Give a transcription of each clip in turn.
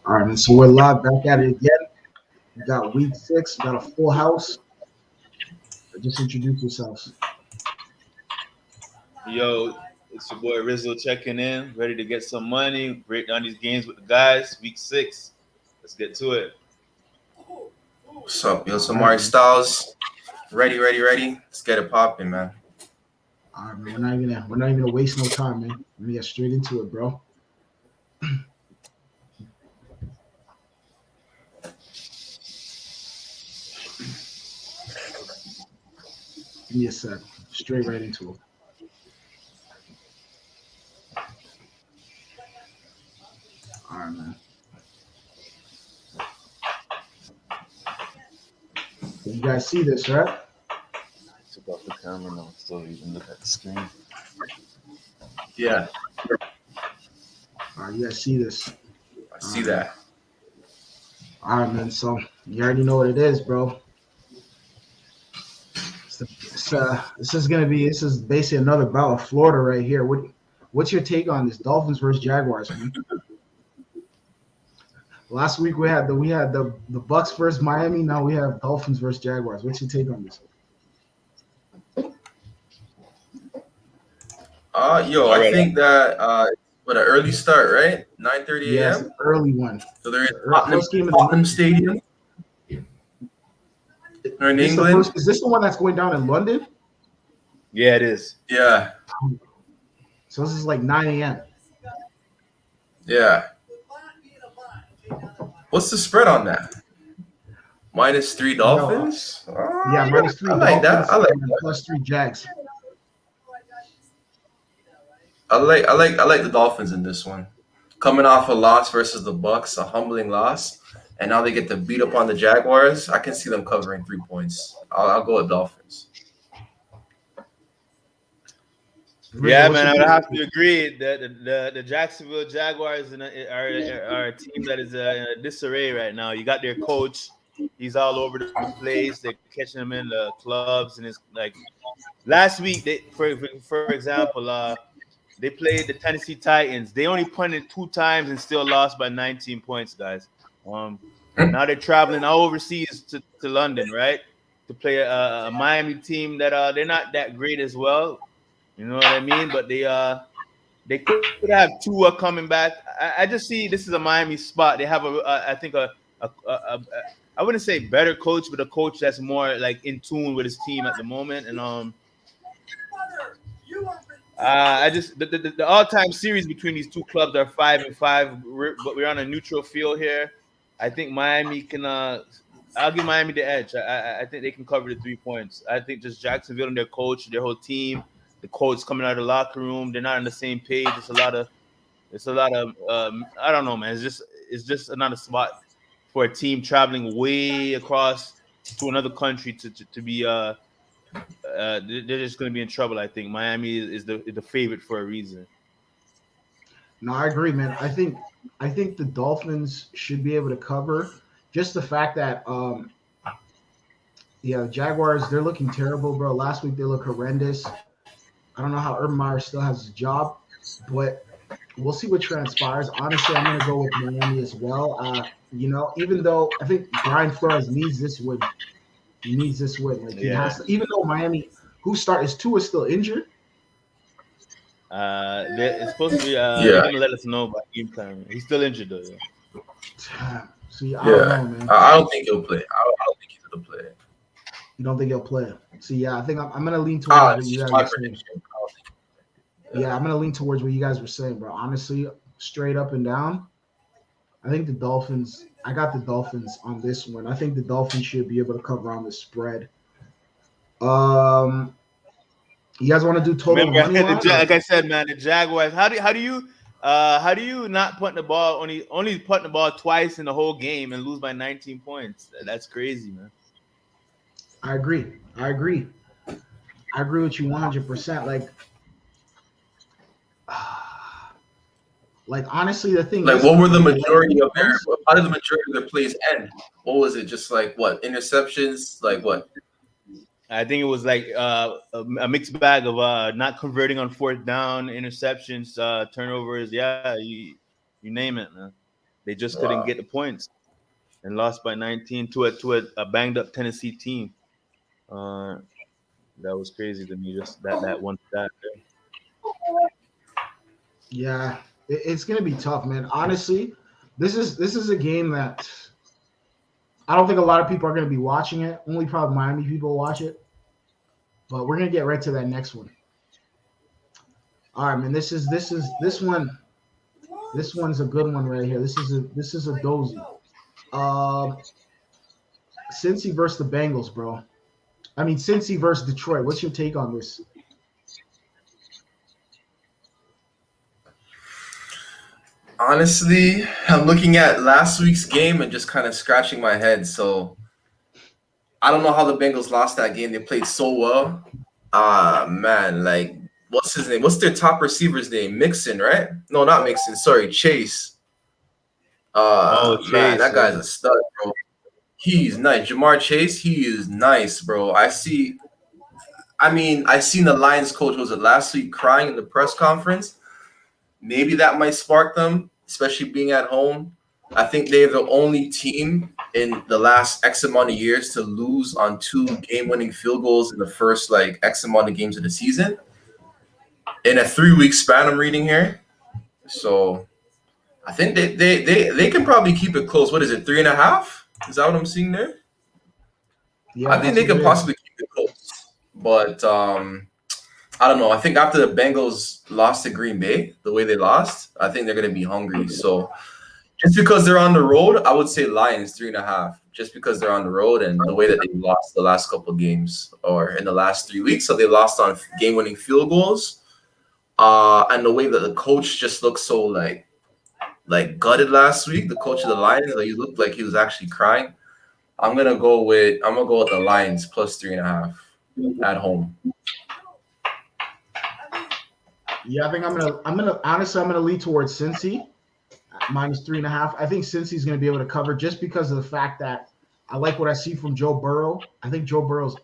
All right, man. So we're live back at it again. We got week 6. We got a full house. Just introduce yourselves. Yo, it's your boy Rizzo checking in, ready to get some money, break down these games with the guys. Week 6. Let's get to it. What's up? Yo, All so right, Mari man. Styles. Ready. Let's get it popping, man. All right, man. We're not even gonna waste no time, man. We're gonna get straight into it, bro. Give me a sec. Straight right into it. All right, man. So you guys see this, right? Took off the camera now, so you can look at the screen. Yeah, All right, you guys see this. I see that. All right, man. So you already know what it is, bro. This is basically another bout of Florida right here. What's your take on this Dolphins versus Jaguars, man? Last week we had the Bucks versus Miami. Now we have Dolphins versus Jaguars. What's your take on this? I right. think that what an early start, right? 9:30 Yes, a.m. early one. So they're in First game of the Tottenham Stadium. They're in England. Is this the one that's going down in London? Yeah, it is. Yeah, So this is like 9 a.m. yeah. What's the spread on that? -3 Dolphins. Yeah, -3 I like that. Dolphins I like and that. +3 Jags. I like the Dolphins in this one. Coming off a loss versus the Bucks, a humbling loss, and now they get to beat up on the Jaguars. I can see them covering 3 points. I'll go with Dolphins. Yeah, What's man, I your would have take? to agree that the Jacksonville Jaguars are a team that is in disarray right now. You got their coach; he's all over the place. They're catching him in the clubs, and it's like last week. For example, they played the Tennessee Titans. They only punted 2 times and still lost by 19 points, guys. Um, Now they're traveling all overseas to London, right, to play a Miami team that they're not that great as well. You know what I mean? But they could have Tua coming back. I just see this is a Miami spot. They have I think a I wouldn't say better coach, but a coach that's more like in tune with his team at the moment. And I just the all time series between these two clubs are 5-5, but we're on a neutral field here. I think Miami can. I'll give Miami the edge. I think they can cover the 3 points. I think just Jacksonville and their coach, their whole team, the coach coming out of the locker room, they're not on the same page. It's a lot of. I don't know, man. It's just another spot for a team traveling way across to another country to be they're just going to be in trouble. I think Miami is the favorite for a reason. No, I agree, man. I think the Dolphins should be able to cover. Just the fact that yeah, the Jaguars, they're looking terrible, bro. Last week they look horrendous. I don't know how Urban Meyer still has his job, but we'll see what transpires. Honestly, I'm gonna go with Miami as well. Even though I think Brian Flores needs this win. He needs this win. Like he Yeah. has to, even though Miami, is Tua still injured? It's supposed to be. They're Yeah, going to let us know by game time. He's still injured though. See, I don't yeah. know, man. I don't think he'll play. I don't think he's gonna play. You don't think he'll play? See, yeah, I think I'm gonna lean towards what It's you just guys my were saying. prediction. I don't think. Yeah, I'm gonna lean towards what you guys were saying, bro. Honestly, straight up and down, I think the Dolphins. I got the Dolphins on this one. I think the Dolphins should be able to cover on the spread. Um, you guys want to do total Remember, money line? like I said, man, the Jaguars. How do you not punt the ball only punt the ball twice in the whole game and lose by 19 points? That's crazy, man. I agree. I agree with you 100%. Like honestly, the thing Like, is, what were the like, majority of their? How did the majority of their plays end? What was it? Just like what interceptions? Like what? I think it was like a mixed bag of not converting on fourth down, interceptions, turnovers. Yeah, you name it, man. They just couldn't get the points and lost by 19 to a banged up Tennessee team. That was crazy to me. Just that one stat there. Yeah, it's gonna be tough, man. Honestly, this is a game that I don't think a lot of people are gonna be watching it. Only probably Miami people watch it. But we're gonna get right to that next one. All right, man. This one's a good one right here. This is a dozy. Um, Cincy versus the Bengals, bro. I mean, Cincy versus Detroit. What's your take on this? Honestly, I'm looking at last week's game and just kind of scratching my head. So I don't know how the Bengals lost that game. They played so well. Man, like what's his name? What's their top receiver's name? Mixon, right? No, not Mixon. Sorry, Chase. Oh, Man, Chase. that guy's a stud, bro. He's nice. Jamar Chase, he is nice, bro. I seen the Lions coach, was it last week, crying in the press conference. Maybe that might spark them, especially being at home. I think they're the only team in the last X amount of years to lose on 2 game-winning field goals in the first like X amount of games of the season. In a 3-week span, I'm reading here. So I think they can probably keep it close. What is it, 3.5? Is that what I'm seeing there? Yeah, I think that's they what can it is. possibly keep it close. But I don't know. I think after the Bengals lost to Green Bay, the way they lost, I think they're going to be hungry. So just because they're on the road, I would say Lions 3.5. Just because they're on the road and the way that they lost the last couple of games or in the last 3 weeks. So they lost on game-winning field goals. And the way that the coach just looked so like gutted last week, the coach of the Lions, like, he looked like he was actually crying. I'm gonna go with the Lions plus 3.5 at home. Yeah, I think I'm gonna lead towards Cincy minus 3.5. I think Cincy's gonna be able to cover just because of the fact that I like what I see from Joe Burrow. I think Joe Burrow's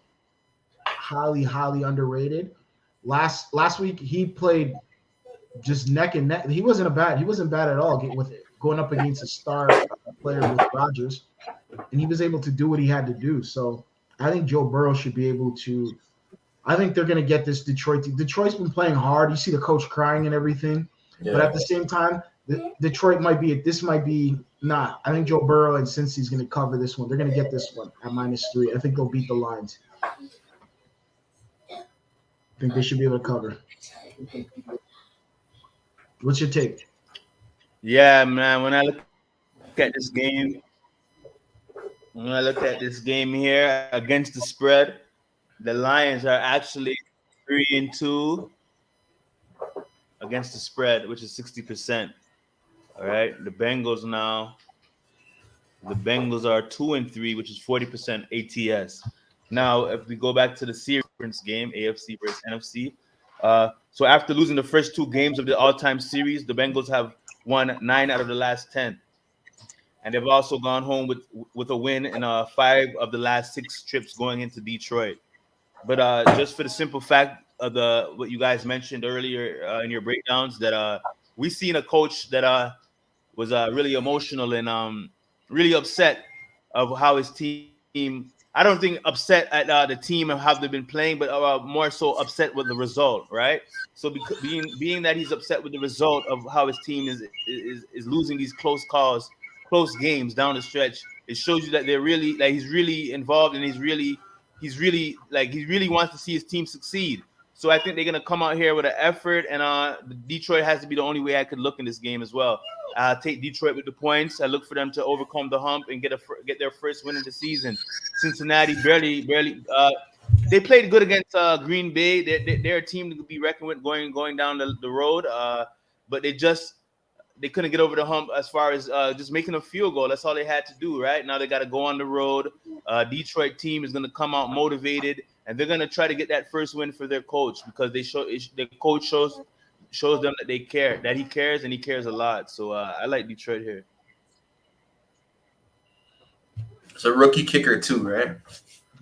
highly, highly underrated. Last week he played just neck and neck. He wasn't bad at all with going up against a star player with Rodgers, and he was able to do what he had to do. So I think Joe Burrow should be able to. I think they're going to get this Detroit team. Detroit's been playing hard. You see the coach crying and everything, but at the same time, Detroit might be not. I think Joe Burrow and Cincy's going to cover this one. They're going to get this one at -3. I think they'll beat the Lions. I think they should be able to cover. What's your take? Yeah, man. When I look at this game, here against the spread, the Lions are actually 3-2 against the spread, which is 60%. All right. The Bengals are 2-3, which is 40% ATS. Now, if we go back to the series game, AFC versus NFC, so after losing the first 2 games of the all-time series, the Bengals have won 9 out of the last 10, and they've also gone home with a win in 5 of the last 6 trips going into Detroit. But just for the simple fact of what you guys mentioned earlier in your breakdowns, that we seen a coach that was really emotional and really upset of how his team. I don't think upset at the team and how they've been playing, but more so upset with the result, right? So being that he's upset with the result of how his team is losing these close games down the stretch, it shows you that they're really he's really involved and he really wants to see his team succeed. So I think they're gonna come out here with an effort, and Detroit has to be the only way I could look in this game as well. Take Detroit with the points. I look for them to overcome the hump and get their first win of the season. Cincinnati barely. They played good against Green Bay. They're a team to be reckoned with going down the road. But they couldn't get over the hump as far as just making a field goal. That's all they had to do. Right now they got to go on the road. Detroit team is going to come out motivated, and they're going to try to get that first win for their coach because the coach shows them that they care, that he cares, and he cares a lot. So I like Detroit here. It's a rookie kicker too, right?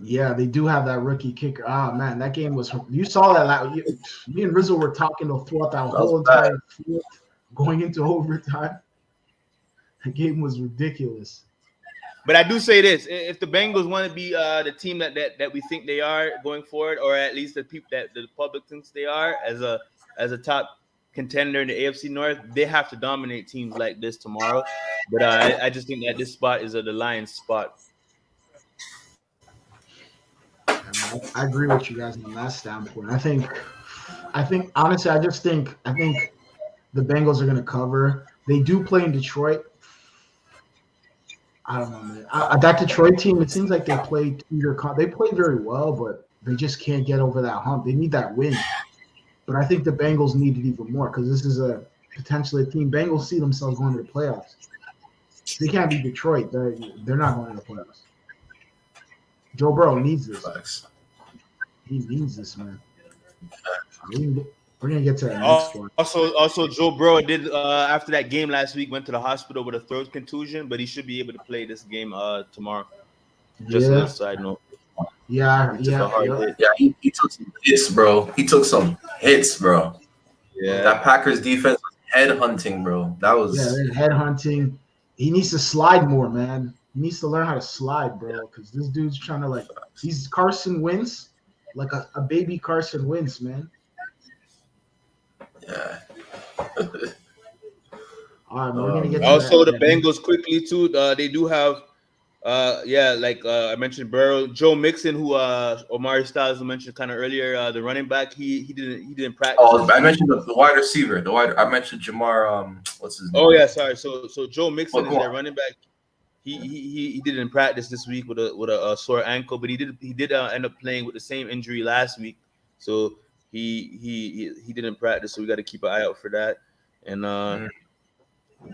Yeah, they do have that rookie kicker. Ah, man, that game was. You saw that. Me and Rizzo were talking throughout that whole entire field going into overtime. The game was ridiculous. But I do say this: if the Bengals want to be the team that we think they are going forward, or at least the people that the public thinks they are as a top contender in the AFC North, they have to dominate teams like this tomorrow. But I just think that this spot is the Lions spot. I agree with you guys on that standpoint. I think honestly, I think the Bengals are going to cover. They do play in Detroit. I don't know, man. That Detroit team, it seems like they play very well, but they just can't get over that hump. They need that win. But I think the Bengals need it even more because this is potentially a team. Bengals see themselves going to the playoffs. They can't beat Detroit. They're not going to the playoffs. Joe Burrow needs this. He needs this, man. We're gonna get to that next one. Also, Joe Burrow did after that game last week went to the hospital with a throat contusion, but he should be able to play this game tomorrow. Just as a side note. Yeah. He took some hits, bro. Yeah, that Packers defense was head hunting, bro. That was head hunting. He needs to slide more, man. He needs to learn how to slide, bro. Because this dude's trying to he's Carson Wentz, like a baby Carson Wentz, man. Yeah. All right, we're gonna get to also that. The Bengals quickly too. They do have, I mentioned Burrow, Joe Mixon, who Omari Styles mentioned kind of earlier. The running back, he didn't practice. Oh, I mentioned the wide receiver. I mentioned Jamar. What's his name? Oh yeah, sorry. So Joe Mixon is their running back. He didn't practice this week with a sore ankle, but he did end up playing with the same injury last week. So he didn't practice, so we got to keep an eye out for that. And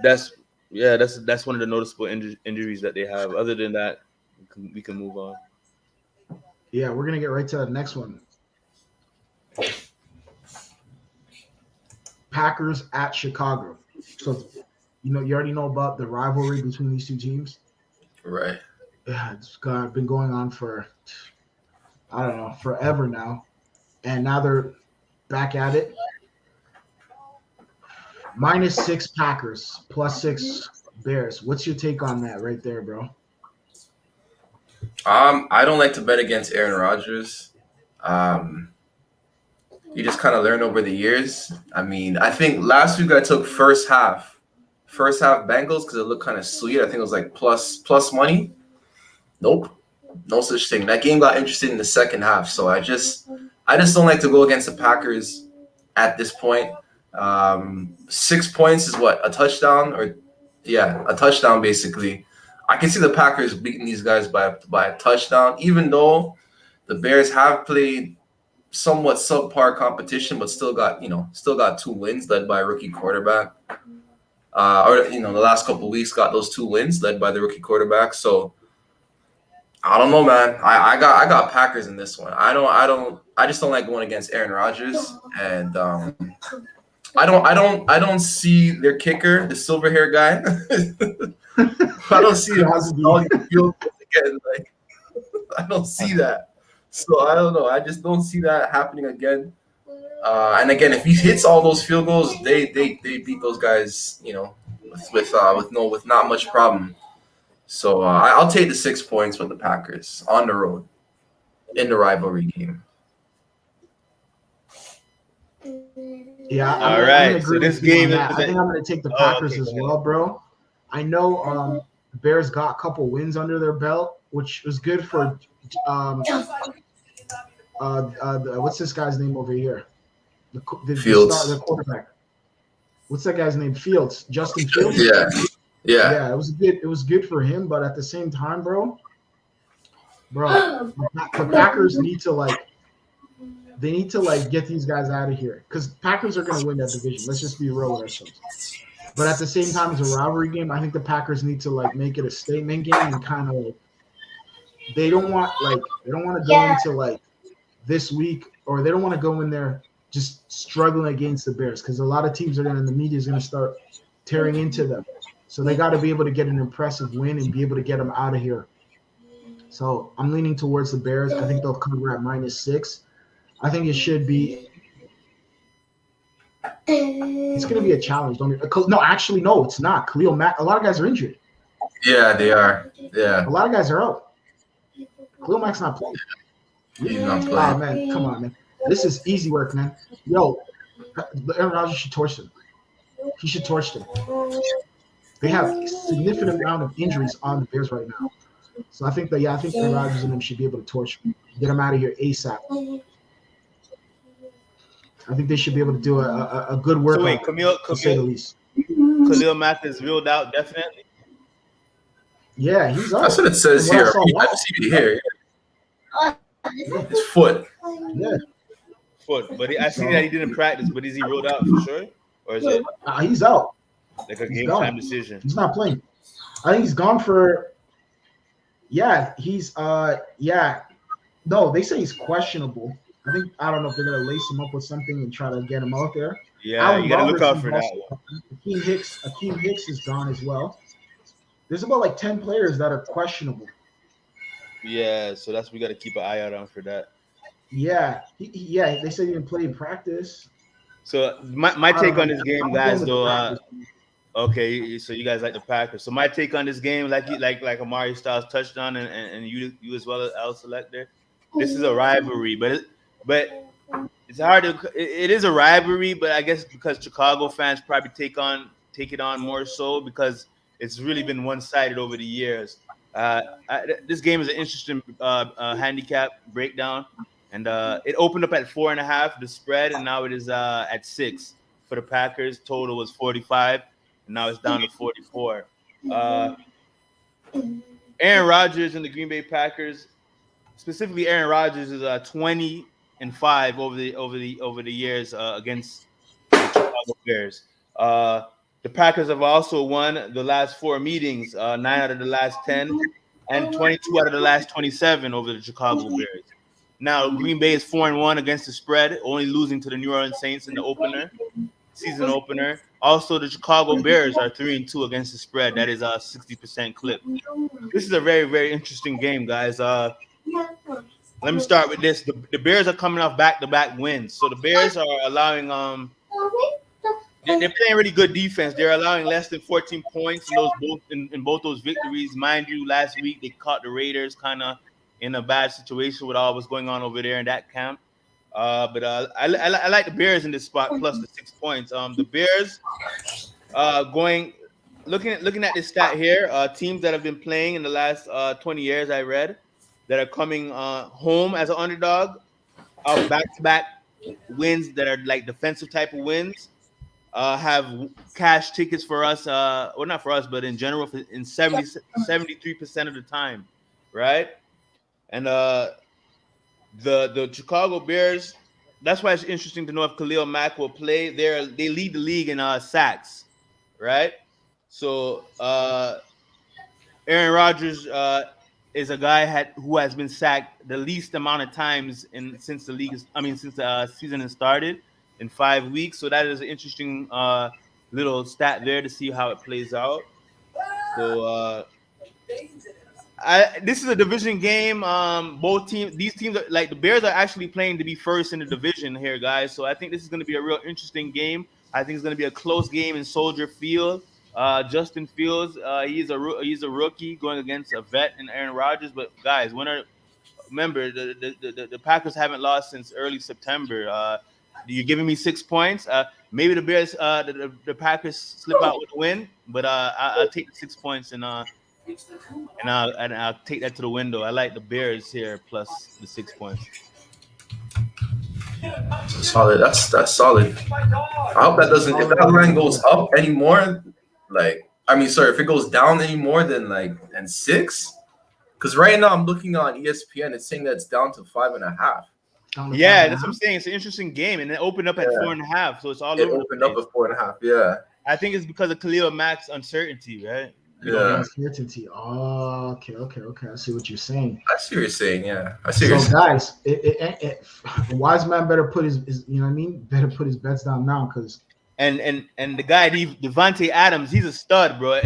that's one of the noticeable injuries that they have. Other than that, we can move on. Yeah, we're gonna get right to the next one. Packers at Chicago. So you already know about the rivalry between these two teams. Right. Yeah, it's been going on for I don't know, forever now. And now they're back at it. -6 Packers, +6 Bears. What's your take on that right there, bro? I don't like to bet against Aaron Rodgers. You just kind of learn over the years. I mean, I think last week I took first half Bengals because it looked kind of sweet. I think it was like plus money. Nope, no such thing. That game got interesting in the second half. So I just don't like to go against the Packers at this point. 6 points is what, a touchdown a touchdown basically. I can see the Packers beating these guys by a touchdown, even though the Bears have played somewhat subpar competition, but still got 2 wins led by a rookie quarterback. The last couple of weeks got those 2 wins led by the rookie quarterback. So I don't know, man. I got Packers in this one. I just don't like going against Aaron Rodgers, and I don't see their kicker, the silver hair guy. I don't see him again. Like, I don't see that. So I don't know. I just don't see that happening again. And again, if he hits all those field goals, they beat those guys, with not much problem. So I'll take the 6 points with the Packers on the road in the rivalry game. Yeah. All right. So this game, I think I'm going to take the Packers as well, bro. I know the Bears got a couple wins under their belt, which was good for what's this guy's name over here? Fields. The quarterback. What's that guy's name? Fields. Justin Fields. Yeah. It was good for him, but at the same time, bro, the Packers need to get these guys out of here because Packers are going to win that division. Let's just be real with ourselves. But at the same time, it's a rivalry game. I think the Packers need to make it a statement game and kind of they don't want to go into this week, or they don't want to go in there just struggling against the Bears because a lot of teams the media is going to start tearing into them. So they got to be able to get an impressive win and be able to get them out of here. So I'm leaning towards the Bears. I think they'll cover at -6. I think it should be It's going to be a challenge. No, actually, no, it's not. Khalil Mack. A lot of guys are injured. Yeah, they are. Yeah, A lot of guys are out. Khalil Mack's not playing. he's not Oh playing. man, come on, man. This is easy work, man. Yo, Aaron Rodgers should torch them. He should torch them. They have a significant amount of injuries on the Bears right now. So I think Aaron Rodgers and them should be able to torch them. Get them out of here ASAP. I think they should be able to do a good workout. So wait, to say the least. Khalil Mack is ruled out definitely. Yeah, he's out. That's what it says From what I here. saw I live. see it here. His foot. Yeah, Foot, but I see that he didn't practice. But is he ruled out for sure, or is it he's out. like a He's game gone. time decision? He's not playing. I think he's gone for. Yeah, he's yeah. No, they say he's questionable. I don't know if they're gonna lace him up with something and try to get him out there. Yeah, Allen you got to look out Robertson's for that also- one. Akeem Hicks is gone as well. There's about like 10 players that are questionable. Yeah, so that's we got to keep an eye out on for that. Yeah, they said he didn't play in practice. So my take on this game, I'm guys, going with though. practice. Okay, so you guys like the Packers. So my take on this game, like Amari Styles touched on, and you as well as Al Selector, this is a rivalry, but it's hard to. It is a rivalry, but I guess because Chicago fans probably take it on more so because it's really been one-sided over the years. This game is an interesting handicap breakdown, and it opened up at 4.5, the spread, and now it is at 6 for the Packers. Total was 45, and now it's down to 44. Aaron Rodgers and the Green Bay Packers, specifically Aaron Rodgers, is 20-5 over the years against the Chicago Bears. The Packers have also won the last 4 meetings, 9 out of the last 10, and 22 out of the last 27 over the Chicago Bears. Now, Green Bay is 4-1 against the spread, only losing to the New Orleans Saints in the season opener. Also, the Chicago Bears are 3-2 against the spread. That is a 60% clip. This is a very, very interesting game, guys. Let me start with this. The Bears are coming off back-to-back wins. So the Bears are allowing they're playing really good defense. They're allowing less than 14 points in both those victories. Mind you, last week they caught the Raiders kind of in a bad situation with all what's going on over there in that camp. But I like the Bears in this spot plus the 6 points. The Bears looking at this stat here, teams that have been playing in the last 20 years, I read, that are coming home as an underdog of back-to-back wins that are like defensive type of wins. Have cash tickets for us, well, not for us, but in general, in 73% of the time, right? And the Chicago Bears, that's why it's interesting to know if Khalil Mack will play. They lead the league in sacks, right? So Aaron Rodgers is a guy who has been sacked the least amount of times since the season has started. In 5 weeks, so that is an interesting little stat there to see how it plays out. So this is a division game. These teams are like the Bears are actually playing to be first in the division here, guys. So I think this is going to be a real interesting game. I think it's going to be a close game in Soldier Field. Justin Fields, he's a rookie going against a vet in Aaron Rodgers. But guys, remember the Packers haven't lost since early September. You're giving me 6 points. Maybe the Bears, the Packers slip out with a win, but I'll take the 6 points and I'll take that to the window. I like the Bears here plus the 6 points. Solid. That's solid. I hope that doesn't. If that line goes up anymore, if it goes down any more than 6, because right now I'm looking on ESPN, it's saying that it's down to 5.5. Yeah, that's what I'm saying. It's an interesting game, and it opened up at 4.5, so it's all over. It opened up at 4.5. Yeah, I think it's because of Khalil Mack's uncertainty, right? Uncertainty. Oh, okay. I see what you're saying. I see what you're saying. Yeah, I see. So, guys, a wise man better put his better put his bets down now, because. And the guy Devontae Adams, he's a stud, bro.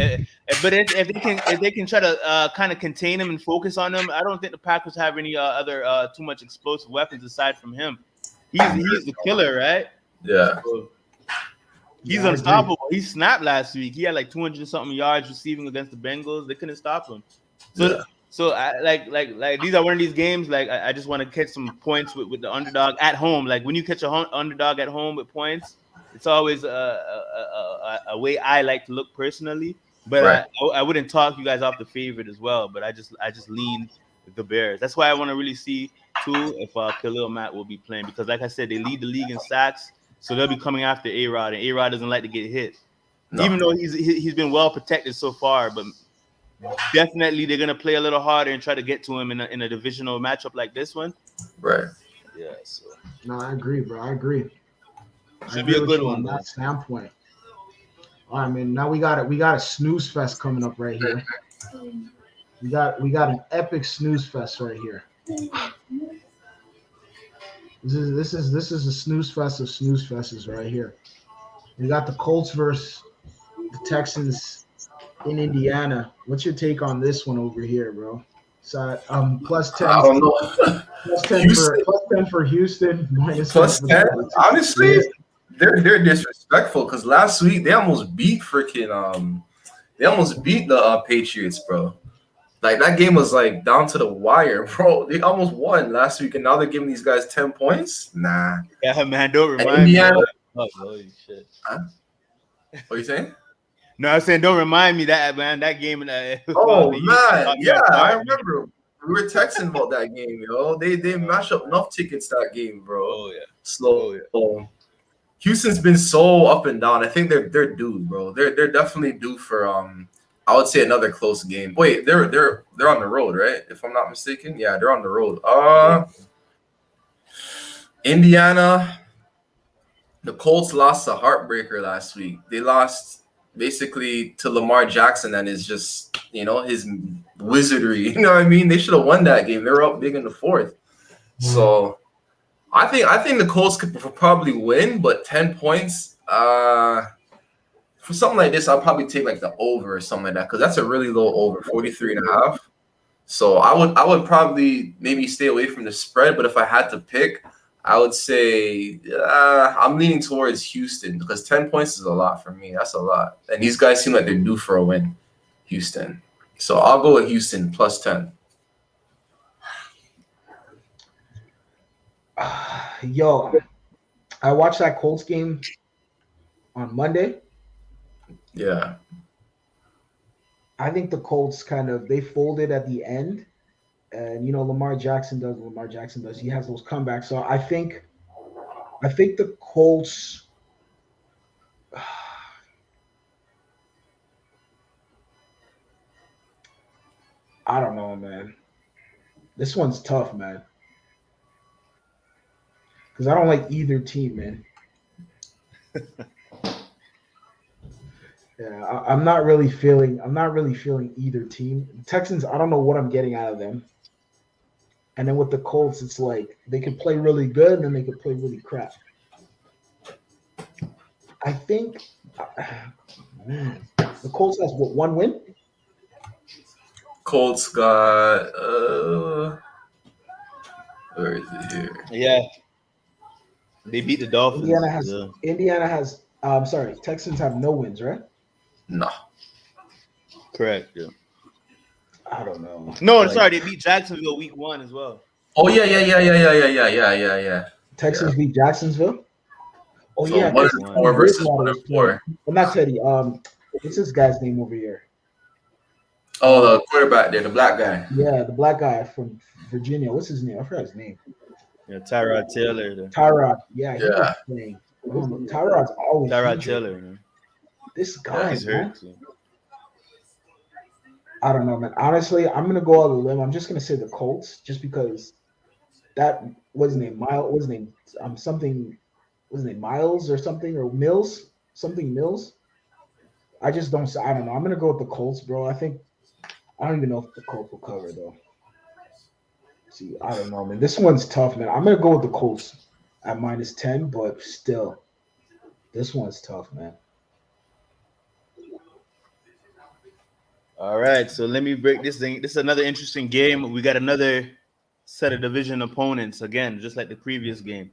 But if they can try to kind of contain him and focus on him, I don't think the Packers have any other too much explosive weapons aside from him. He's the killer, right? Yeah. So, He's I agree. unstoppable. He snapped last week. He had like 200-something yards receiving against the Bengals. They couldn't stop him. So I like these are one of these games. Like I just want to catch some points with the underdog at home. Like when you catch a underdog at home with points, it's always a way I like to look personally. But Right. I wouldn't talk you guys off the favorite as well. But I just lean the Bears. That's why I want to really see too if Khalil Mack will be playing, because like I said, they lead the league in sacks, so they'll be coming after A-Rod, and A-Rod doesn't like to get hit. No. Even though he's been well protected so far, but definitely they're gonna play a little harder and try to get to him in a divisional matchup like this one. Right. Yeah. So No, I agree, bro. I agree. should be a good one on though. that standpoint. All right, man. Now we got a snooze fest coming up right here. We got an epic snooze fest right here. This is a snooze fest of snooze fests right here. We got the Colts versus the Texans in Indiana. What's your take on this one over here, bro? So plus 10. I don't know. plus 10 for Houston. Minus Plus 10. 10. Honestly, they're disrespectful because last week they almost beat the Patriots, bro. Like that game was like down to the wire, bro. They almost won last week, and now they're giving these guys 10 points. Nah. Yeah, man. Don't remind Indiana, me. Oh, holy shit. Huh? What are you saying? No, I'm saying don't remind me that, man. That game. Oh man, yeah, I remember. We were texting about that game, yo. They mashed up enough tickets that game, bro. Oh yeah. Slow. Oh, yeah. Houston's been so up and down. I think they're due, bro. They're definitely due for I would say another close game. Wait, they're on the road, right? If I'm not mistaken. Yeah, they're on the road. Indiana, the Colts lost a heartbreaker last week. They lost basically to Lamar Jackson and is just, his wizardry. You know what I mean? They should have won that game. They were up big in the fourth. So I think the Colts could probably win, but 10 points, for something like this, I'll probably take like the over or something like that, because that's a really low over, 43.5. So I would probably maybe stay away from the spread, but if I had to pick, I would say I'm leaning towards Houston, because 10 points is a lot for me. That's a lot. And these guys seem like they're due for a win, Houston. So I'll go with Houston plus 10. Yo, I watched that Colts game on Monday. Yeah. I think the Colts they folded at the end. And Lamar Jackson does. He has those comebacks. So I think the Colts I don't know, man. This one's tough, man. Because I don't like either team, man. Yeah, I'm not really feeling either team. The Texans, I don't know what I'm getting out of them. And then with the Colts, it's like they can play really good and then they can play really crap. I think the Colts has one win? Colts got where is it here? Yeah. They beat the Dolphins. Texans have no wins, right? No. Correct, yeah. I don't know. No, sorry, they beat Jacksonville week 1 as well. Oh yeah. Texans beat Jacksonville. Oh so yeah, 1-4 versus 1-4. I'm not Teddy. What's this guy's name over here? Oh, the quarterback there, the black guy. Yeah, the black guy from Virginia. What's his name? I forgot his name. Yeah, Tyrod Taylor. Tyrod. Yeah. He was playing. Tyrod's always Tyrod Taylor. Man. This guy, he's man. hurt. So. I don't know, man. Honestly, I'm gonna go out on a limb. I'm just gonna say the Colts, just because that what's his name? Miles or something, or Mills? Something Mills. I don't know. I'm gonna go with the Colts, bro. I don't even know if the Colts will cover though. See, I don't know, man. This one's tough, man. I'm gonna go with the Colts at -10, but still, this one's tough, man. All right, so let me break this thing. This is another interesting game. We got another set of division opponents again, just like the previous game.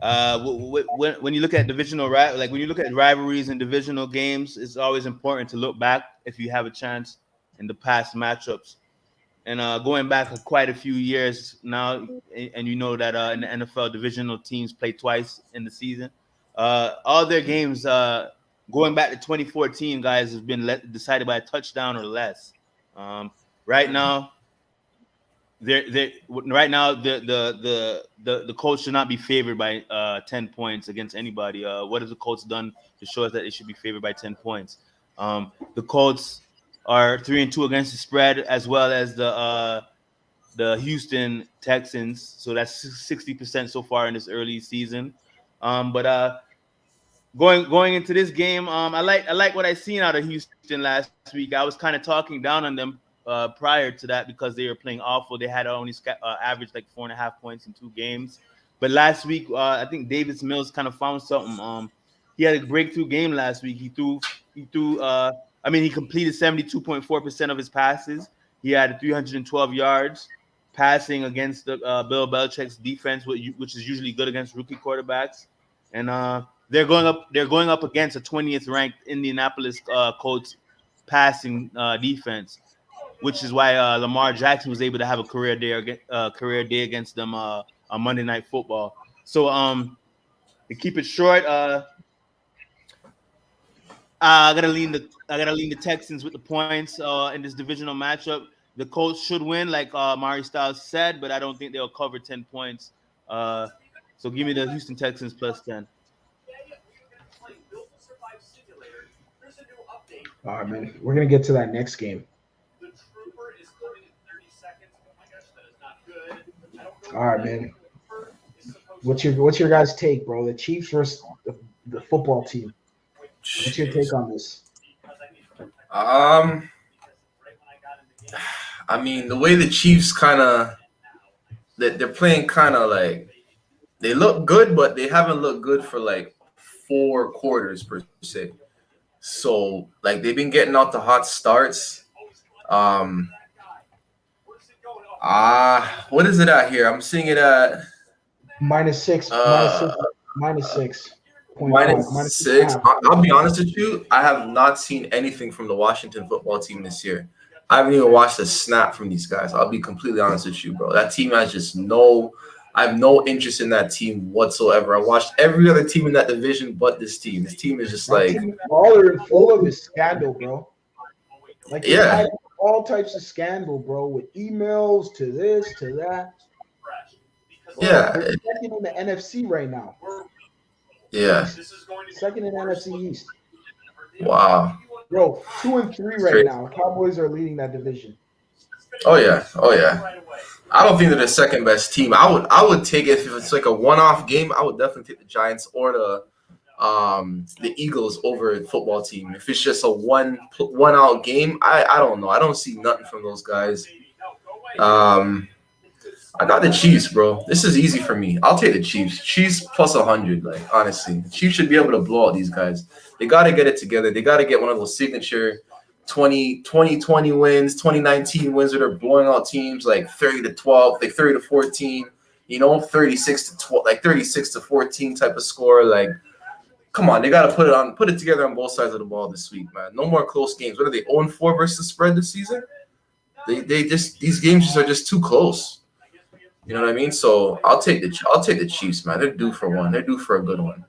When you look at when you look at rivalries and divisional games, it's always important to look back if you have a chance in the past matchups. And going back quite a few years now, and you know that in the NFL, divisional teams play twice in the season. All their games, going back to 2014, guys, has been decided by a touchdown or less. Um, right now, right now the Colts should not be favored by 10 points against anybody. What has the Colts done to show us that they should be favored by 10 points? The Colts are 3-2 against the spread, as well as the Houston Texans. So that's 60% so far in this early season. But going into this game, I like what I seen out of Houston last week. I was kind of talking down on them prior to that because they were playing awful. They had only averaged like 4.5 points in 2 games. But last week, I think Davis Mills kind of found something. He had a breakthrough game last week. He threw. He completed 72.4% of his passes. He had 312 yards passing against the Bill Belichick's defense, which is usually good against rookie quarterbacks. And they're going up against a 20th ranked Indianapolis Colts passing defense, which is why Lamar Jackson was able to have a career day against them on Monday Night Football. So to keep it short, I gotta lean the Texans with the points in this divisional matchup. The Colts should win, like Mari Styles said, but I don't think they'll cover 10 points. So give me the Houston Texans plus 10. All right, man. We're gonna get to that next game. All right, man. What's your guys' take, bro? The Chiefs versus the football team. What's your take on this? I mean, the way the Chiefs they're playing kind of like they look good, but they haven't looked good for like 4 quarters per se. So like they've been getting out the hot starts. What is it at here? I'm seeing it at -6. -6. -6. I'll be honest with you. I have not seen anything from the Washington football team this year. I haven't even watched a snap from these guys. I'll be completely honest with you, bro. That team has just I have no interest in that team whatsoever. I watched every other team in that division but this team. This team is just like all they're full of is scandal, bro. Like yeah, all types of scandal, bro, with emails to this to that. Yeah, they're second in the NFC right now. Yeah. Second in the NFC East. Wow. Bro, 2-3 right now. Cowboys are leading that division. Oh yeah. I don't think they're the second best team. I would take it if it's like a one-off game. I would definitely take the Giants or the Eagles over the football team. If it's just a one-out game, I don't know. I don't see nothing from those guys. I got the Chiefs, bro. This is easy for me. I'll take the Chiefs. Chiefs plus 100. Like honestly, the Chiefs should be able to blow out these guys. They got to get it together. They got to get one of those signature 2020 wins, 2019 wins where they're blowing out teams like 30-12, like 30-14. 36-12, like 36-14 type of score. Like, come on, they got to put it together on both sides of the ball this week, man. No more close games. What are they 0-4 versus the spread this season? These games are just too close. You know what I mean? So I'll take the Chiefs, man. They're due for one. They're due for a good one.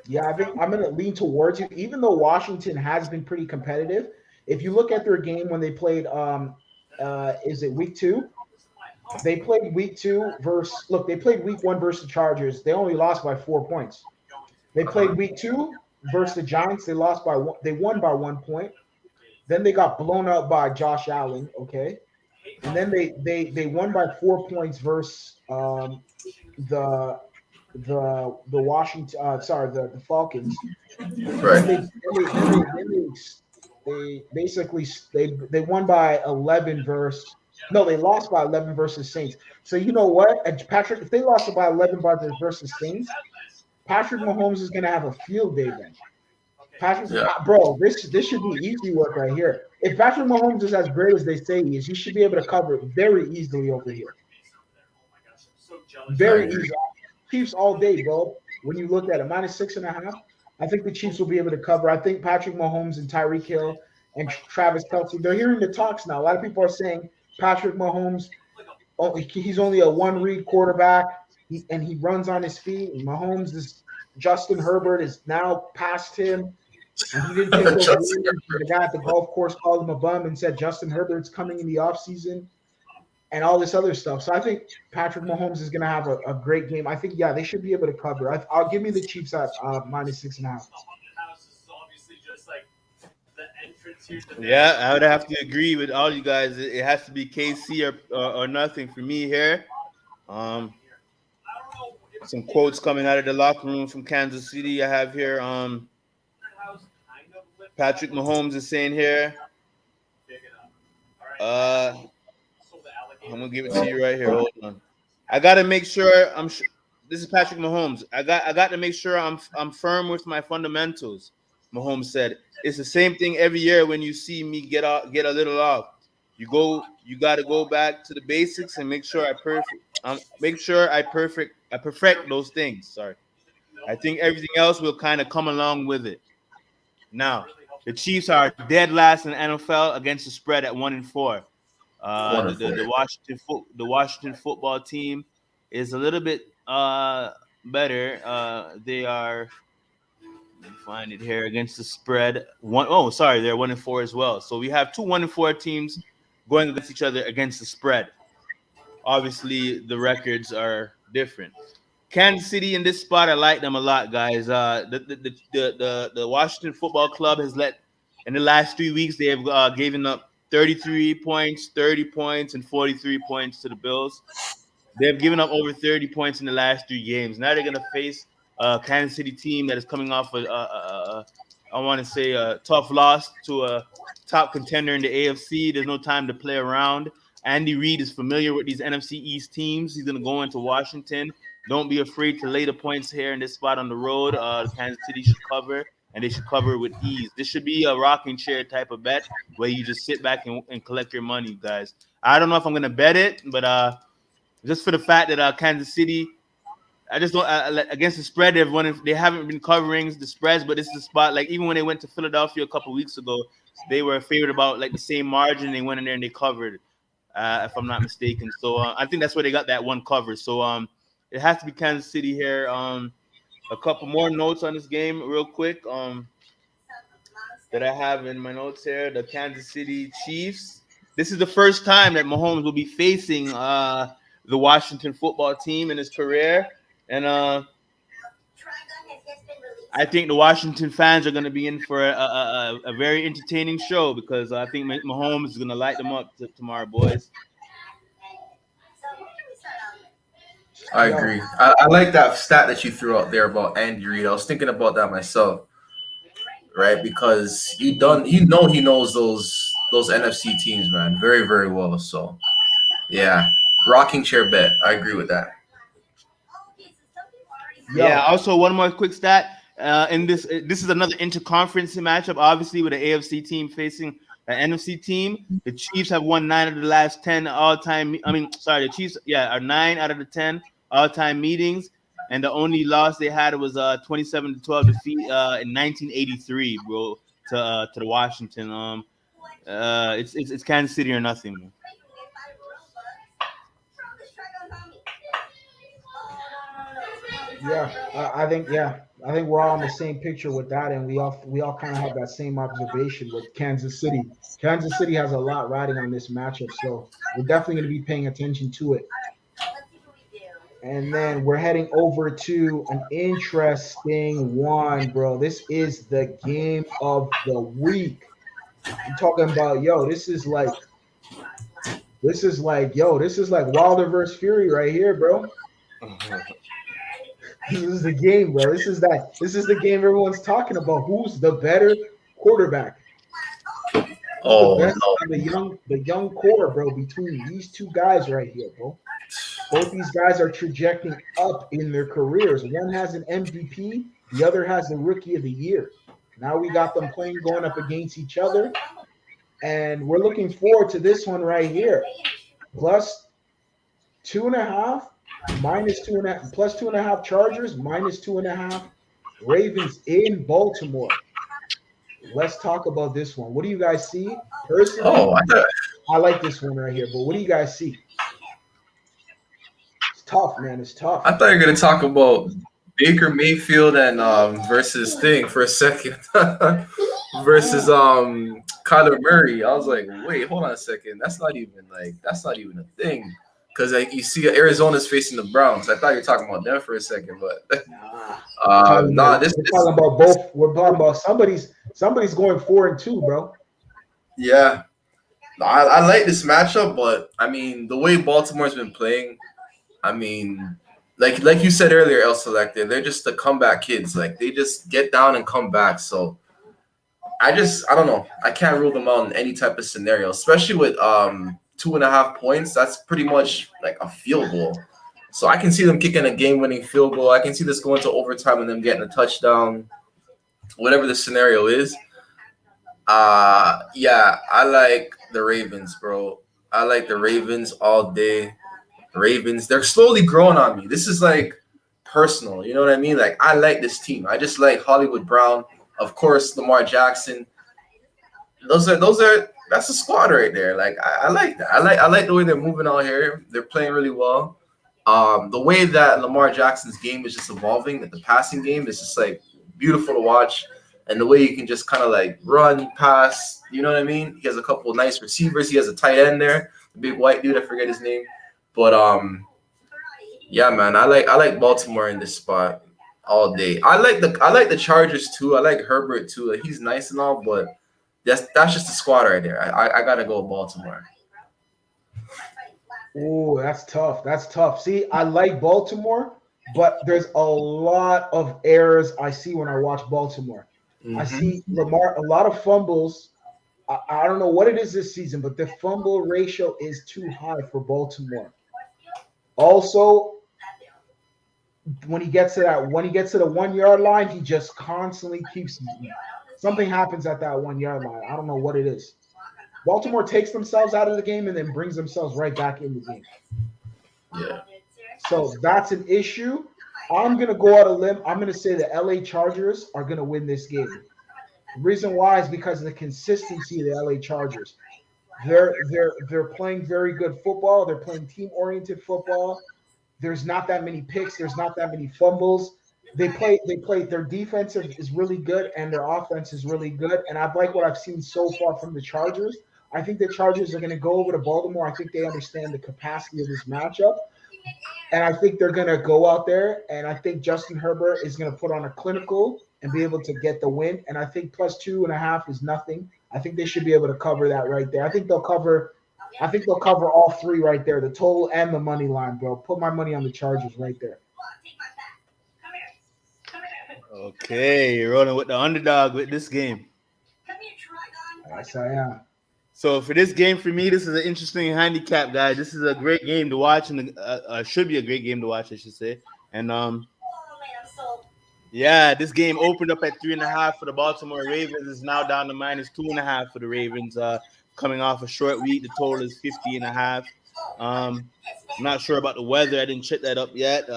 Yeah, I think I'm gonna lean towards you. Even though Washington has been pretty competitive, if you look at their game when they played, is it week 2? They played week 2 they played week 1 versus the Chargers. They only lost by 4 points. They played week 2 versus the Giants. They won by 1 point. Then they got blown out by Josh Allen. Okay. And then they won by 4 points versus the Washington the Falcons. Right. They basically they won by 11 they lost by 11 versus Saints. So you know what, Patrick, if they lost by 11 versus Saints, Patrick Mahomes is gonna have a field day then. Bro, this should be easy work right here. If Patrick Mahomes is as great as they say he is, he should be able to cover it very easily over here. Very easy. Chiefs all day, bro. When you look at it, -6.5. I think the Chiefs will be able to cover. I think Patrick Mahomes and Tyreek Hill and Travis Kelce, they're hearing the talks now. A lot of people are saying Patrick Mahomes, he's only a one-read quarterback, and he runs on his feet. And Mahomes is Justin Herbert is now past him, and he didn't take those Justin words. The guy at the golf course called him a bum and said Justin Herbert's coming in the offseason and all this other stuff. So I think Patrick Mahomes is going to have a great game. I think, yeah, they should be able to cover. I'll give me the Chiefs at -6.5. Yeah, I would have to agree with all you guys. It has to be KC or nothing for me here. Some quotes coming out of the locker room from Kansas City. I have here. Patrick Mahomes is saying here. I'm gonna give it to you right here. Hold on. I gotta make sure I'm sure. This is Patrick Mahomes. I got to make sure I'm firm with my fundamentals. Mahomes said, "It's the same thing every year when you see me get a little off. You got to go back to the basics and make sure I perfect those things. Sorry. I think everything else will kind of come along with it. Now, the Chiefs are dead last in the NFL against the spread at 1-4. The Washington football team is a little bit better. They are. Let me find it here against the spread. They're 1-4 as well. So we have two 1-4 teams going against each other against the spread. Obviously, the records are different. Kansas City in this spot, I like them a lot, guys. The Washington Football Club has let in the last 3 weeks they have given up 33 points, 30 points, and 43 points to the Bills. They've given up over 30 points in the last 3 games. Now they're going to face a Kansas City team that is coming off a tough loss to a top contender in the AFC. There's no time to play around. Andy Reid is familiar with these NFC East teams. He's going to go into Washington. Don't be afraid to lay the points here in this spot on the road. Kansas City should cover, and they should cover with ease. This should be a rocking chair type of bet where you just sit back and collect your money, guys. I don't know if I'm going to bet it, but just for the fact that Kansas City, I just don't against the spread. They haven't been covering the spreads, but this is the spot. Like even when they went to Philadelphia a couple weeks ago, they were favored about like the same margin. They went in there and they covered, if I'm not mistaken. So I think that's where they got that one cover. So it has to be Kansas City here. A couple more notes on this game, real quick. That I have in my notes here. The Kansas City Chiefs. This is the first time that Mahomes will be facing the Washington football team in his career. And I think the Washington fans are going to be in for a very entertaining show because I think Mahomes is going to light them up tomorrow, boys. I agree. I like that stat that you threw out there about Andy Reid. I was thinking about that myself, right? Because he knows those NFC teams, man, very, very well. So, yeah, rocking chair bet. I agree with that. Yeah. Also, one more quick stat. In this is another interconference matchup, obviously, with the AFC team facing an NFC team. The Chiefs have won 9 of the last 10 all-time. The Chiefs, are 9 out of the 10 all-time meetings, and the only loss they had was 27-12 defeat in 1983, bro, to the Washington. It's Kansas City or nothing, man. I think we're all on the same picture with that, and we all kind of have that same observation with Kansas City. Kansas City has a lot riding on this matchup, so we're definitely going to be paying attention to it. And then we're heading over to an interesting one, bro. This is the game of the week. I'm talking about, this is like Wilder versus Fury right here, bro. This is the game, bro. This is the game everyone's talking about. Who's the better quarterback? The young core, bro, between these two guys right here, bro. Both these guys are trajecting up in their careers. One has an MVP, the other has the Rookie of the Year. Now we got them going up against each other, and we're looking forward to this one right here. Plus 2.5. -2.5, +2.5 Chargers, -2.5 Ravens in Baltimore. Let's talk about this one. What do you guys see? Personally, Oh, I like this one right here, but what do you guys see? It's tough, man. It's tough. I thought you were gonna talk about Baker Mayfield and versus Thing for a second. Versus Kyler Murray. I was like, wait, hold on a second. That's not even a thing. Because like you see Arizona's facing the Browns. I thought you were talking about them for a second, but Nah, nah, this we're talking about both. We're talking about somebody's going 4-2, bro. yeah. I like this matchup, but I mean the way Baltimore's been playing, I mean, like you said earlier, El Selector, they're just the comeback kids. Like they just get down and come back. So I don't know. I can't rule them out in any type of scenario, especially with 2.5 points. That's pretty much like a field goal. So I can see them kicking a game-winning field goal. I can see this going to overtime and them getting a touchdown, whatever the scenario is. Yeah, I like the Ravens, bro. I like the Ravens all day. Ravens, they're slowly growing on me. This is like personal, you know what I mean? Like I like this team. I just like Hollywood Brown, of course, Lamar Jackson. Those are that's a squad right there. Like I like that. I like the way they're moving out here. They're playing really well. The way that Lamar Jackson's game is just evolving, that the passing game is just like beautiful to watch. And the way you can just kind of like run, pass, you know what I mean? He has a couple of nice receivers. He has a tight end there, the big white dude, I forget his name. But yeah, man, I like Baltimore in this spot all day. I like the Chargers too. I like Herbert too. Like, he's nice and all, but that's just the squad right there. I gotta go with Baltimore. Oh, that's tough. That's tough. See, I like Baltimore, but there's a lot of errors I see when I watch Baltimore. I Mm-hmm. see Lamar, a lot of fumbles. I don't know what it is this season, but the fumble ratio is too high for Baltimore. Also, when he gets to the 1 yard line, he just constantly keeps something happens at that 1 yard line. I don't know what it is. Baltimore takes themselves out of the game and then brings themselves right back in the game. Yeah. So that's an issue. I'm gonna go out a limb. I'm gonna say the LA Chargers are gonna win this game. The reason why is because of the consistency of the LA Chargers. They're playing very good football. They're playing team oriented football. There's not that many picks. There's not that many fumbles. They play their defensive is really good and their offense is really good. And I like what I've seen so far from the Chargers. I think the Chargers are going to go over to Baltimore. I think they understand the capacity of this matchup. And I think they're going to go out there. And I think Justin Herbert is going to put on a clinical and be able to get the win. And I think +2.5 is nothing. I think they should be able to cover that right there. I think they'll cover all three right there, the total and the money line, bro. Put my money on the Chargers right there. Okay, you're rolling with the underdog with this game. Yes, I am. So for this game, for me, this is an interesting handicap, guys. This is a great game to watch, and should be a great game to watch, I should say. And yeah, this game opened up at 3.5 for the Baltimore Ravens. It's now down to -2.5 for the Ravens. Coming off a short week, the total is 50.5. I'm not sure about the weather. I didn't check that up yet.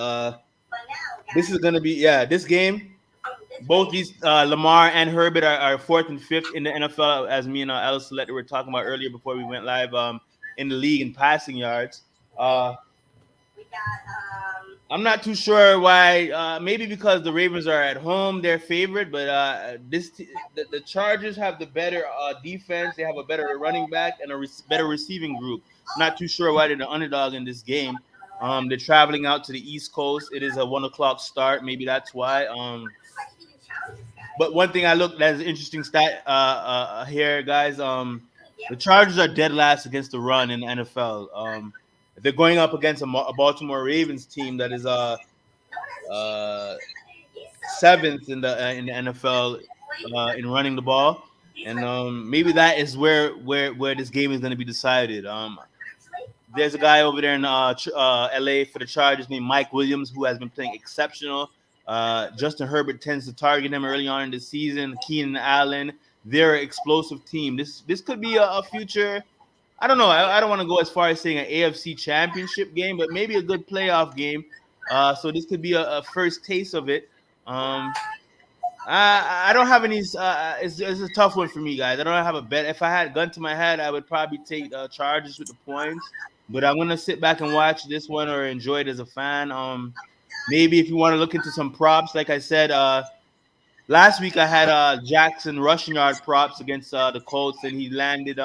This is gonna be this game. Both these Lamar and Herbert are fourth and fifth in the NFL, as me and Alice Selector were talking about earlier before we went live. In the league in passing yards. I'm not too sure why. Maybe because the Ravens are at home, they're favorite. But the Chargers have the better defense. They have a better running back and a better receiving group. Not too sure why they're the underdog in this game. They're traveling out to the East Coast. It is a 1 o'clock start. Maybe that's why. But one thing I looked at is an interesting stat here, guys. The Chargers are dead last against the run in the NFL. They're going up against a Baltimore Ravens team that is seventh in the NFL in running the ball, and maybe that is where this game is going to be decided. There's a guy over there in LA for the Chargers named Mike Williams who has been playing exceptional. Justin Herbert tends to target him early on in the season. Keenan Allen, they're an explosive team. This could be a future I don't know. I don't want to go as far as saying an AFC championship game, but maybe a good playoff game. So this could be a first taste of it. I don't have any. It's a tough one for me, guys. I don't have a bet. If I had a gun to my head, I would probably take Chargers with the points. But I'm gonna sit back and watch this one or enjoy it as a fan. Maybe if you want to look into some props, like I said, last week I had Jackson rushing yard props against the Colts, and he landed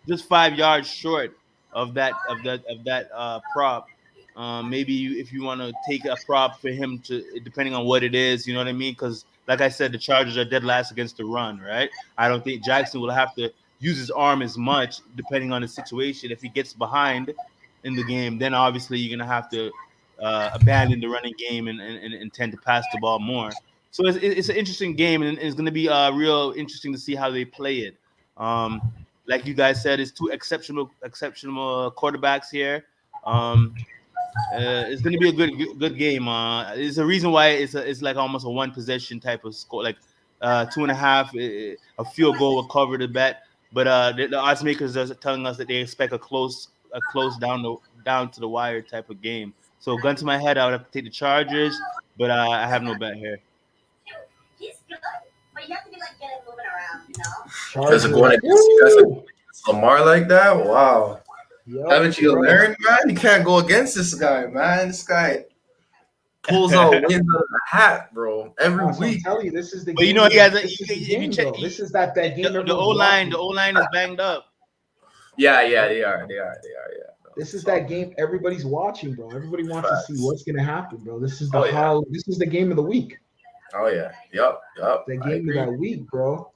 just 5 yards short of that prop. Maybe if you want to take a prop for him to, depending on what it is, you know what I mean? Because like I said, the Chargers are dead last against the run, right? I don't think Jackson will have to use his arm as much, depending on the situation. If he gets behind in the game, then obviously you're gonna have to abandon the running game and tend to pass the ball more. So it's an interesting game, and it's going to be real interesting to see how they play it. Like you guys said, it's two exceptional quarterbacks here. It's going to be a good game. There's a reason why it's like almost a one possession type of score, like 2.5. A field goal will cover the bet, but the odds makers are telling us that they expect a close down to the wire type of game. So gun to my head, I would have to take the Chargers, but I have no bet here. Because of going against you guys like Lamar like that? Wow. Haven't you learned, man? You can't go against this guy, man. This guy pulls out wins out of the hat, bro. Every week. I'm telling you, this is the game. But you know, he has this is that game. The O line is banged up. Yeah, they are. Yeah. This is that game everybody's watching, bro. Everybody wants to see what's gonna happen, bro. This is this is the game of the week. Oh yeah. Yep. The game of that week, bro.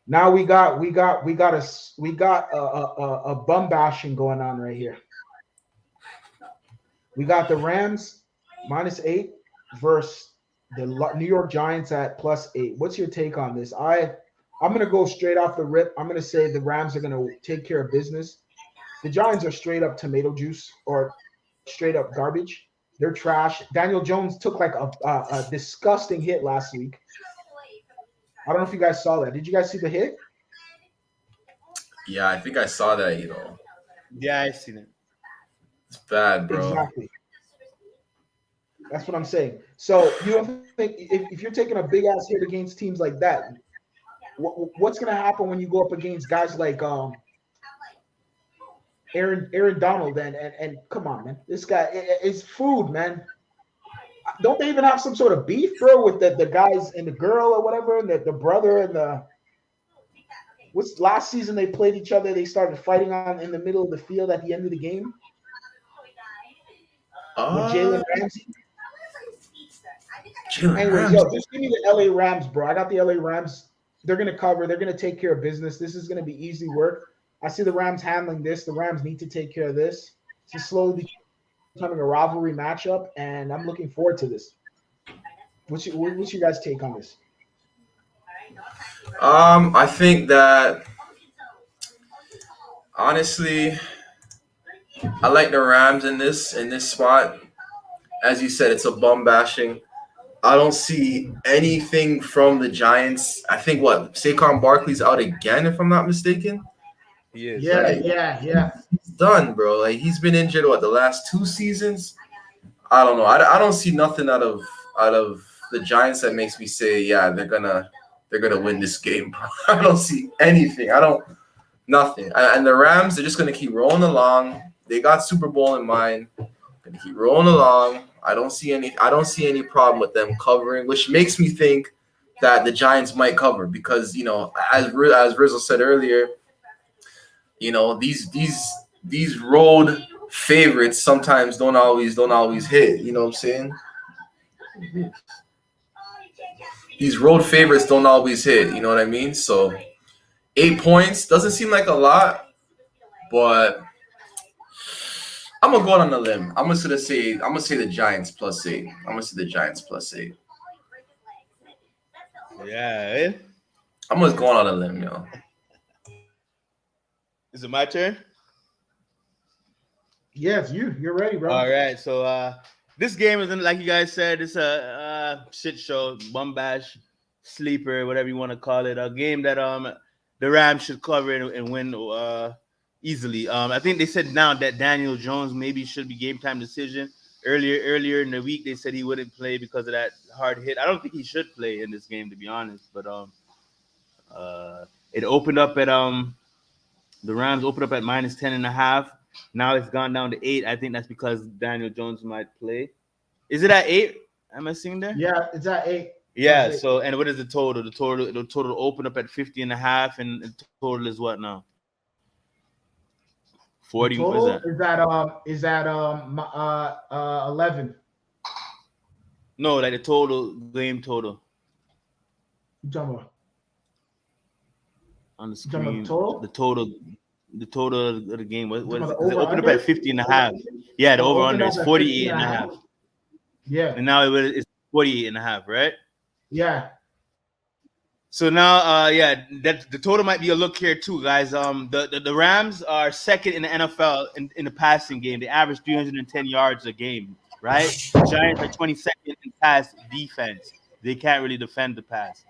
Now we got a bum bashing going on right here. We got the Rams -8 versus the New York Giants at +8. What's your take on this? I'm gonna go straight off the rip. I'm gonna say the Rams are gonna take care of business. The Giants are straight up tomato juice or straight up garbage. They're trash. Daniel Jones took like a disgusting hit last week. I don't know if you guys saw that. Did you guys see the hit? Yeah, I think I saw that, Yeah, I seen it. It's bad, bro. Exactly. That's what I'm saying. So you don't think if you're taking a big ass hit against teams like that, what's going to happen when you go up against guys like Aaron Donald and come on, man, this guy is food, man. Don't they even have some sort of beef, bro, with the guys and the girl or whatever, and the brother and the what's last season they played each other? They started fighting in the middle of the field at the end of the game. With Jalen Ramsey. Anyways, just give me the LA Rams, bro. I got the LA Rams. They're gonna cover. They're gonna take care of business. This is gonna be easy work. I see the Rams handling this. The Rams need to take care of this. It's slowly becoming a rivalry matchup, and I'm looking forward to this. What's your guys' take on this? I think that honestly, I like the Rams in this spot. As you said, it's a bum bashing. I don't see anything from the Giants. I think Saquon Barkley's out again, if I'm not mistaken. He is. Yeah. He's done, bro. Like he's been injured the last 2 seasons. I don't know. I don't see nothing out of the Giants that makes me say, yeah, they're gonna win this game, bro. I don't see anything. Nothing. And the Rams, they're just gonna keep rolling along. They got Super Bowl in mind. Gonna keep rolling along. I don't see any problem with them covering, which makes me think that the Giants might cover because as Rizzo said earlier, these road favorites sometimes don't always hit. You know what I'm saying? These road favorites don't always hit. You know what I mean? So 8 points doesn't seem like a lot, but I'm gonna go out on a limb. I'm gonna say the Giants +8. I'm gonna say the Giants +8. Yeah. I'm just going on a limb, yo. Is it my turn? Yes, you're ready, bro. All right. So this game is, like you guys said, it's a shit show, bum bash, sleeper, whatever you want to call it. A game that the Rams should cover and win easily. I think they said now that Daniel Jones maybe should be game time decision. Earlier in the week, they said he wouldn't play because of that hard hit. I don't think he should play in this game, to be honest. But it opened up at the Rams opened up at minus 10.5. Now it's gone down to 8. I think that's because Daniel Jones might play. Is it at 8? Am I seeing there? Yeah, it's at 8. Yeah. So, and what is the total? The total opened up at 50.5, and the total is what now? 40. Total What is that 11. No, like the total game total You talking about? on the You talking screen. about total? The total of the game. What is it? talking 'Cause it about opened up over, at 50.5. Yeah, the Oh, over opened under up is at 48.5. 50.5. Yeah, And now it's 48.5, right? yeah. So now, yeah, that the total might be a look here too, guys. The Rams are second in the NFL in the passing game. They average 310 yards a game, right? The Giants are 22nd in pass defense. They can't really defend the pass.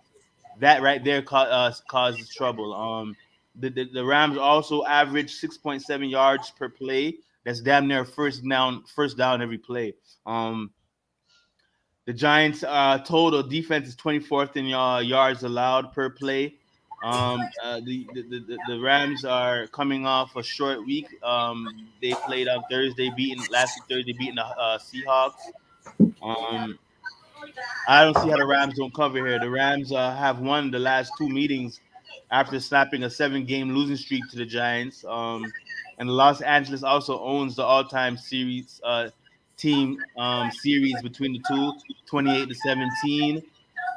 That right there causes trouble. The Rams also average 6.7 yards per play. That's damn near first down every play. The Giants' total defense is 24th in yards allowed per play. The Rams are coming off a short week. They played on Thursday, last week Thursday, beating the Seahawks. I don't see how the Rams don't cover here. The Rams have won the last 2 meetings after snapping a 7-game losing streak to the Giants. And Los Angeles also owns the all-time series team series between the two, 28-17.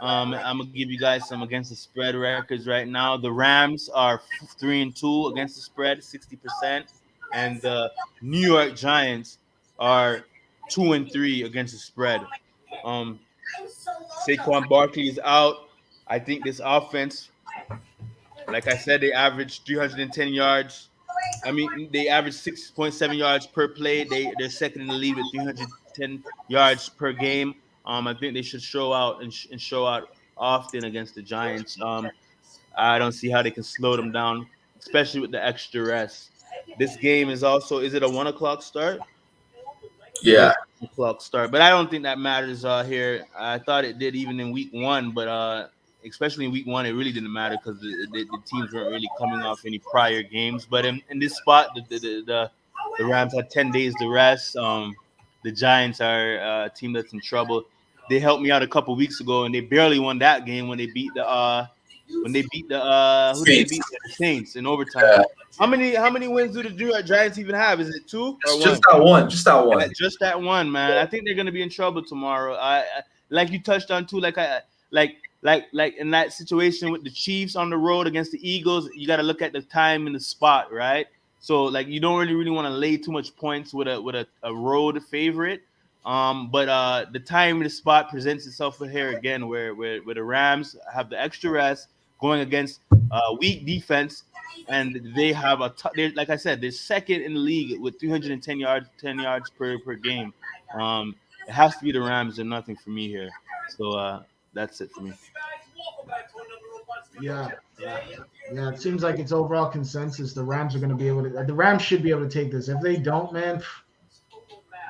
I'm gonna give you guys some against the spread records right now. The Rams are 3-2 against the spread, 60%, and the New York Giants are 2-3 against the spread. Saquon Barkley is out. I think this offense, like I said, they average 310 yards. I mean, they average 6.7 yards per play. They're second in the league with 310 yards per game. I think they should show out and show out often against the Giants. I don't see how they can slow them down, especially with the extra rest. This game is it a 1 o'clock start? Yeah, Yeah. clock start, but I don't think that matters here. I thought it did even in week 1, but especially in week 1, it really didn't matter because the teams weren't really coming off any prior games. But in this spot, the Rams had 10 days to rest. The Giants are a team that's in trouble. They helped me out a couple weeks ago, and they barely won that game when they beat the who did they Saints. beat? The Saints in overtime. Yeah. How many wins do the Giants even have? Is it 2 or 1? Just that one. Just that one. Just that one, man. I think they're gonna be in trouble tomorrow. I like you touched on too. Like in that situation with the Chiefs on the road against the Eagles, you got to look at the time and the spot, right? So like you don't really want to lay too much points with a road favorite. But the time and the spot presents itself here again, where the Rams have the extra rest going against weak defense. And they have like I said, they're second in the league with 310 yards, 10 yards per game. It has to be the Rams and nothing for me here. So that's it for me. Yeah. It seems like it's overall consensus. The Rams are going to be able to. The Rams should be able to take this. If they don't, man,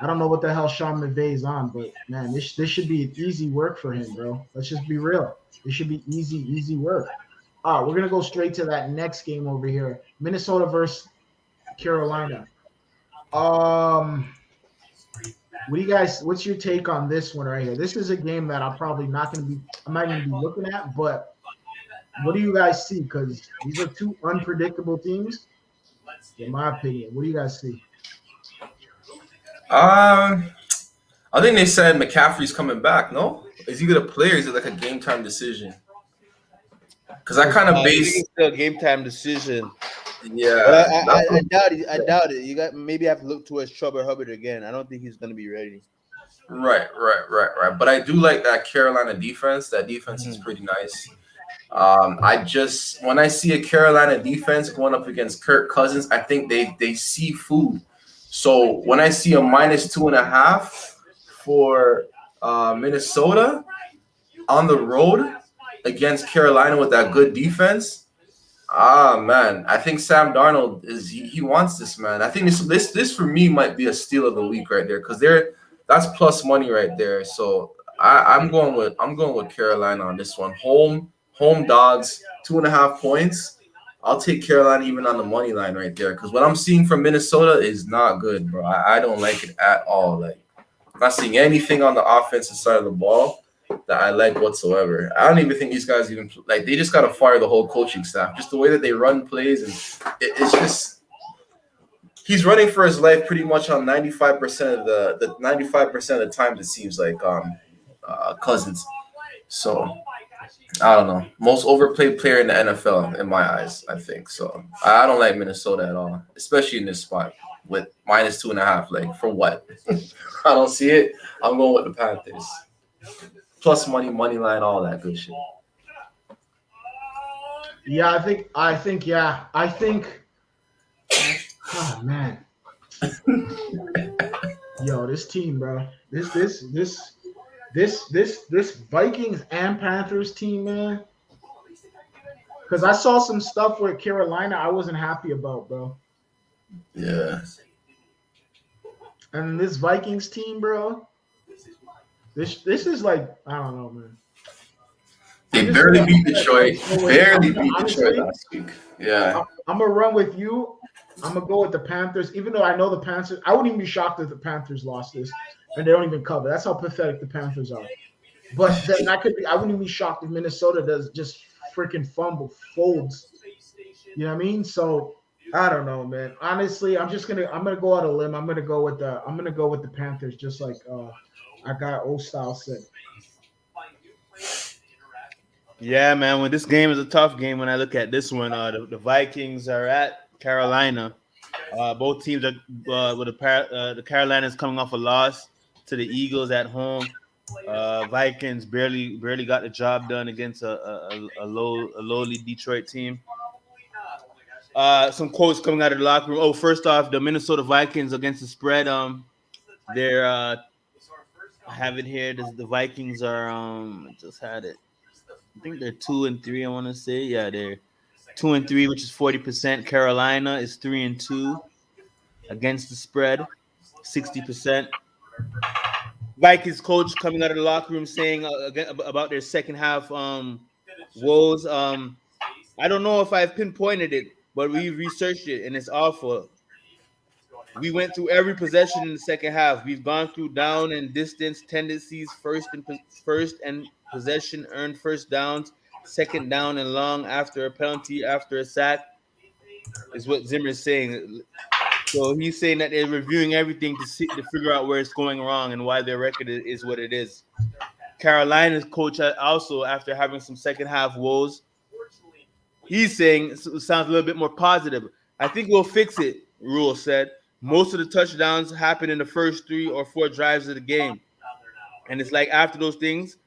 I don't know what the hell Sean McVay's on, but man, this should be easy work for him, bro. Let's just be real. This should be easy work. All right, we're gonna go straight to that next game over here. Minnesota versus Carolina. What do you guys? What's your take on this one right here? This is a game that I'm probably not gonna be. I'm not gonna be looking at, but what do you guys see? Because these are two unpredictable teams, in my opinion. What do you guys see? I think they said McCaffrey's coming back. No, is he gonna play or is it like a game time decision? Because I kind of I think base. it's still a game time decision. Yeah, But I doubt it. I doubt it. You maybe have to look towards Chuba Hubbard again. I don't think he's gonna be ready. right. But I do like that Carolina defense. That defense is pretty nice. When I see a Carolina defense going up against Kirk Cousins, I think they see food. So when I see a -2.5 for Minnesota on the road against Carolina with that good defense, Ah man, I think Sam Darnold he wants this, man. I think this for me might be a steal of the week right there because that's plus money right there. So I'm going with Carolina on this one. Home dogs 2.5 points. I'll take Carolina even on the money line right there because what I'm seeing from Minnesota is not good, bro. I don't like it at all. Like I'm not seeing anything on the offensive side of the ball that I like whatsoever. I don't even think these guys even like. They just got to fire the whole coaching staff. Just the way that they run plays, and it's just he's running for his life pretty much on 95% of the 95% of the times. It seems like Cousins. So I don't know. Most overplayed player in the NFL in my eyes. I think so. I don't like Minnesota at all, especially in this spot with -2.5. Like for what? I don't see it. I'm going with the Panthers. Plus money line, all that good shit. Yeah, I think. Oh man, yo, this team, bro. This Vikings and Panthers team, man. Because I saw some stuff with Carolina I wasn't happy about, bro. Yeah. And this Vikings team, bro. This is like I don't know, man. They barely beat Detroit. Barely beat Detroit last week. Yeah. I'm gonna run with you. I'm gonna go with the Panthers, even though I know the Panthers. I wouldn't even be shocked if the Panthers lost this and they don't even cover. That's how pathetic the Panthers are. But then I wouldn't even be shocked if Minnesota does just freaking folds. You know what I mean? So I don't know, man. Honestly, I'm gonna go out a limb. I'm gonna go with the Panthers, just like I got old style said. Yeah, man. When this game is a tough game, when I look at this one, the Vikings are at Carolina. Both teams are with the Carolinas coming off a loss to the Eagles at home. Vikings barely got the job done against a lowly Detroit team. Some quotes coming out of the locker room. Oh, first off, the Minnesota Vikings against the spread. They're I have it here. The Vikings are I just had it. I think they're 2-3. I want to say, yeah, they're 2-3, which is 40%. Carolina is 3-2 against the spread, 60%. Vikings coach coming out of the locker room saying about their second half woes. I don't know if I've pinpointed it, but we researched it and it's awful. We went through every possession in the second half. We've gone through down and distance tendencies, first and possession, earned first downs, second down and long after a penalty, after a sack, is what Zimmer is saying. So he's saying that they're reviewing everything to figure out where it's going wrong and why their record is what it is. Carolina's coach also, after having some second half woes, he's saying it sounds a little bit more positive. I think we'll fix it, Rule said. Most of the touchdowns happen in the first 3 or 4 drives of the game. And it's like after those things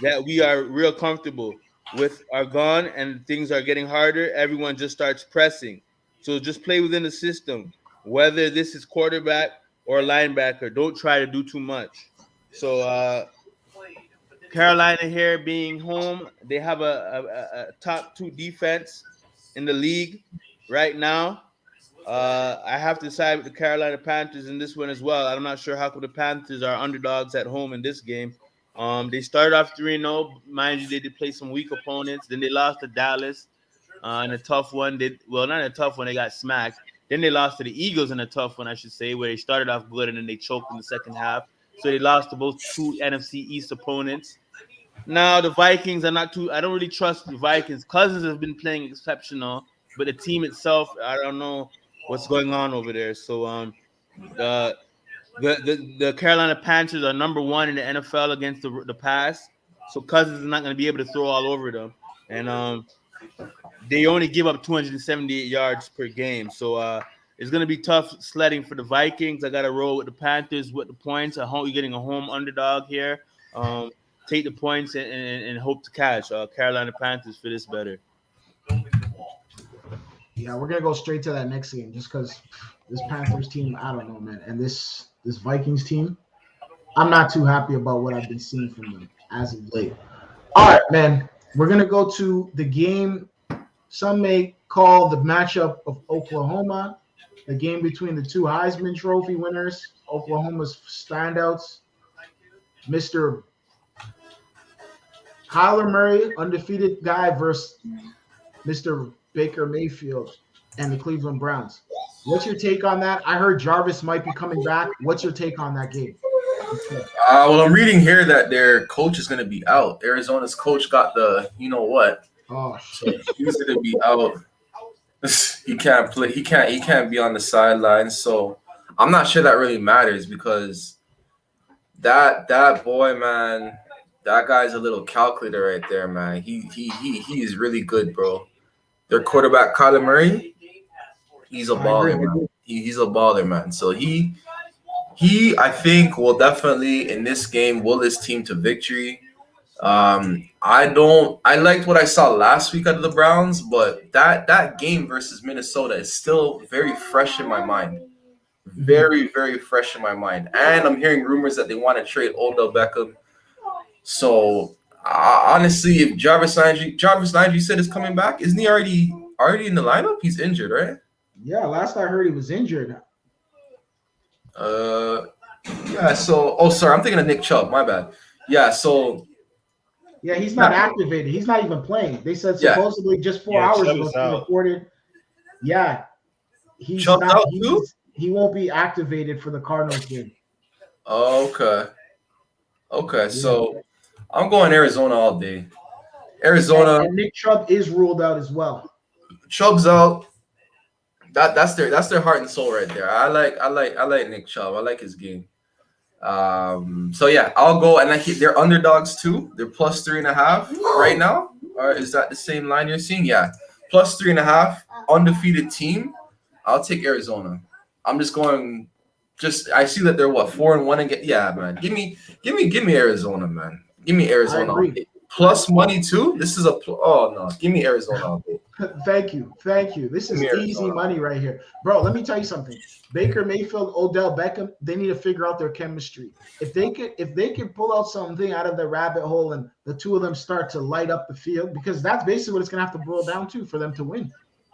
that we are real comfortable with are gone and things are getting harder, everyone just starts pressing. So just play within the system. Whether this is quarterback or linebacker, don't try to do too much. So Carolina here being home, they have a top 2 defense in the league right now. I have to side with the Carolina Panthers in this one as well. I'm not sure how come the Panthers are underdogs at home in this game. They started off 3-0. Mind you, they did play some weak opponents. Then they lost to Dallas in a tough one. Not in a tough one. They got smacked. Then they lost to the Eagles in a tough one, I should say, where they started off good and then they choked in the second half. So they lost to both 2 NFC East opponents. Now the Vikings are not too. I don't really trust the Vikings. Cousins have been playing exceptional, but the team itself, I don't know what's going on over there. So the Carolina Panthers are number 1 in the NFL against the pass. So Cousins is not going to be able to throw all over them, and they only give up 278 yards per game. So it's going to be tough sledding for the Vikings. I got to roll with the Panthers with the points. I hope you're getting a home underdog here. Take the points and hope to catch Carolina Panthers for this better. Yeah, we're gonna go straight to that next game just because this Panthers team, I don't know, man, and this Vikings team, I'm not too happy about what I've been seeing from them as of late. All right, man, we're gonna go to the game some may call the matchup of Oklahoma, the game between the two Heisman Trophy winners, Oklahoma's standouts, Mr. Kyler Murray, undefeated guy, versus Mr. Baker Mayfield and the Cleveland Browns. What's your take on that? I heard Jarvis might be coming back. What's your take on that game? Well, I'm reading here that their coach is going to be out. Arizona's coach got the, you know what? Oh So shit! he's going to be out. He can't play. He can't be on the sidelines. So I'm not sure that really matters because that boy, man, that guy's a little calculator right there, man. He is really good, bro. Their quarterback, Kyler Murray, he's a baller, man. He's a baller, man. So he I think will definitely in this game will his team to victory. I liked what I saw last week out of the Browns, but that game versus Minnesota is still very fresh in my mind. Very, very fresh in my mind. And I'm hearing rumors that they want to trade Odell Beckham. So honestly, if Jarvis Landry said is coming back, isn't he already in the lineup? He's injured, right? Yeah, last I heard he was injured. Yeah. So, sorry, I'm thinking of Nick Chubb. My bad. Yeah. So. Yeah, he's not activated. He's not even playing. They said supposedly just 4 hours ago he reported. Yeah, he's Chubb's not. Out too? He won't be activated for the Cardinals game. Okay. So I'm going Arizona all day. Arizona. And Nick Chubb is ruled out as well. Chubb's out. That's their heart and soul right there. I like Nick Chubb. I like his game. So yeah, I'll go and they're underdogs too. They're plus 3.5 right now. Or is that the same line you're seeing? Yeah, plus 3.5, undefeated team. I'll take Arizona. I'm just going. I see that they're 4-1 again. Yeah, man. Give me Arizona, man. Give me Arizona. Plus money too. This is oh no. Give me Arizona. Thank you. This is easy money right here, bro. Let me tell you something. Baker Mayfield, Odell Beckham, they need to figure out their chemistry. If they can pull out something out of the rabbit hole and the two of them start to light up the field, because that's basically what it's gonna have to boil down to for them to win.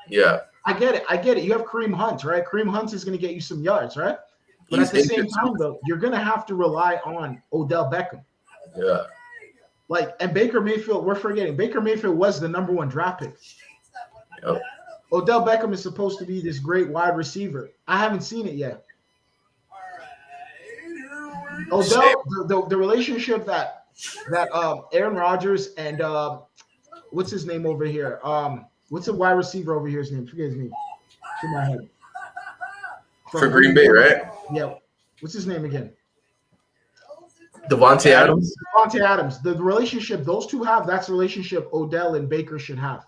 Yeah. I get it. You have Kareem Hunt, right? Kareem Hunt is gonna get you some yards, right? But at the same time, though, you're gonna have to rely on Odell Beckham. Yeah. And Baker Mayfield, we're forgetting. Baker Mayfield was the number 1 draft pick. Yep. Odell Beckham is supposed to be this great wide receiver. I haven't seen it yet. Odell, the relationship that Aaron Rodgers and what's his name over here? What's the wide receiver over here's name? Forget his name. To my head. For Green Bay, right? Yeah. What's his name again? Devontae Adams. Devontae Adams. The relationship those two have, that's the relationship Odell and Baker should have.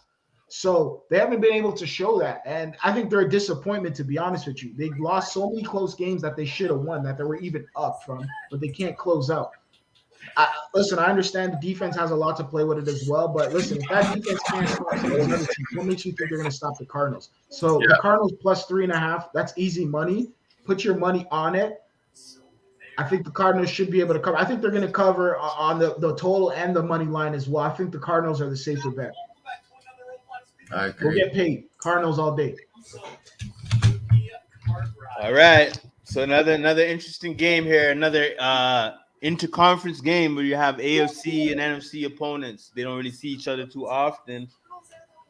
So they haven't been able to show that. And I think they're a disappointment, to be honest with you. They lost so many close games that they should have won, that they were even up from, but they can't close out. Listen, I understand the defense has a lot to play with it as well, but listen, if that defense can't stop another team, what makes you think they're going to stop the Cardinals? So the Cardinals plus 3.5, that's easy money. Put your money on it. I think the Cardinals should be able to cover. I think they're going to cover on the total and the money line as well. I think the Cardinals are the safer bet. I agree. We'll get paid. Cardinals all day. All right. So another interesting game here. Another interconference game where you have AFC and NFC opponents. They don't really see each other too often.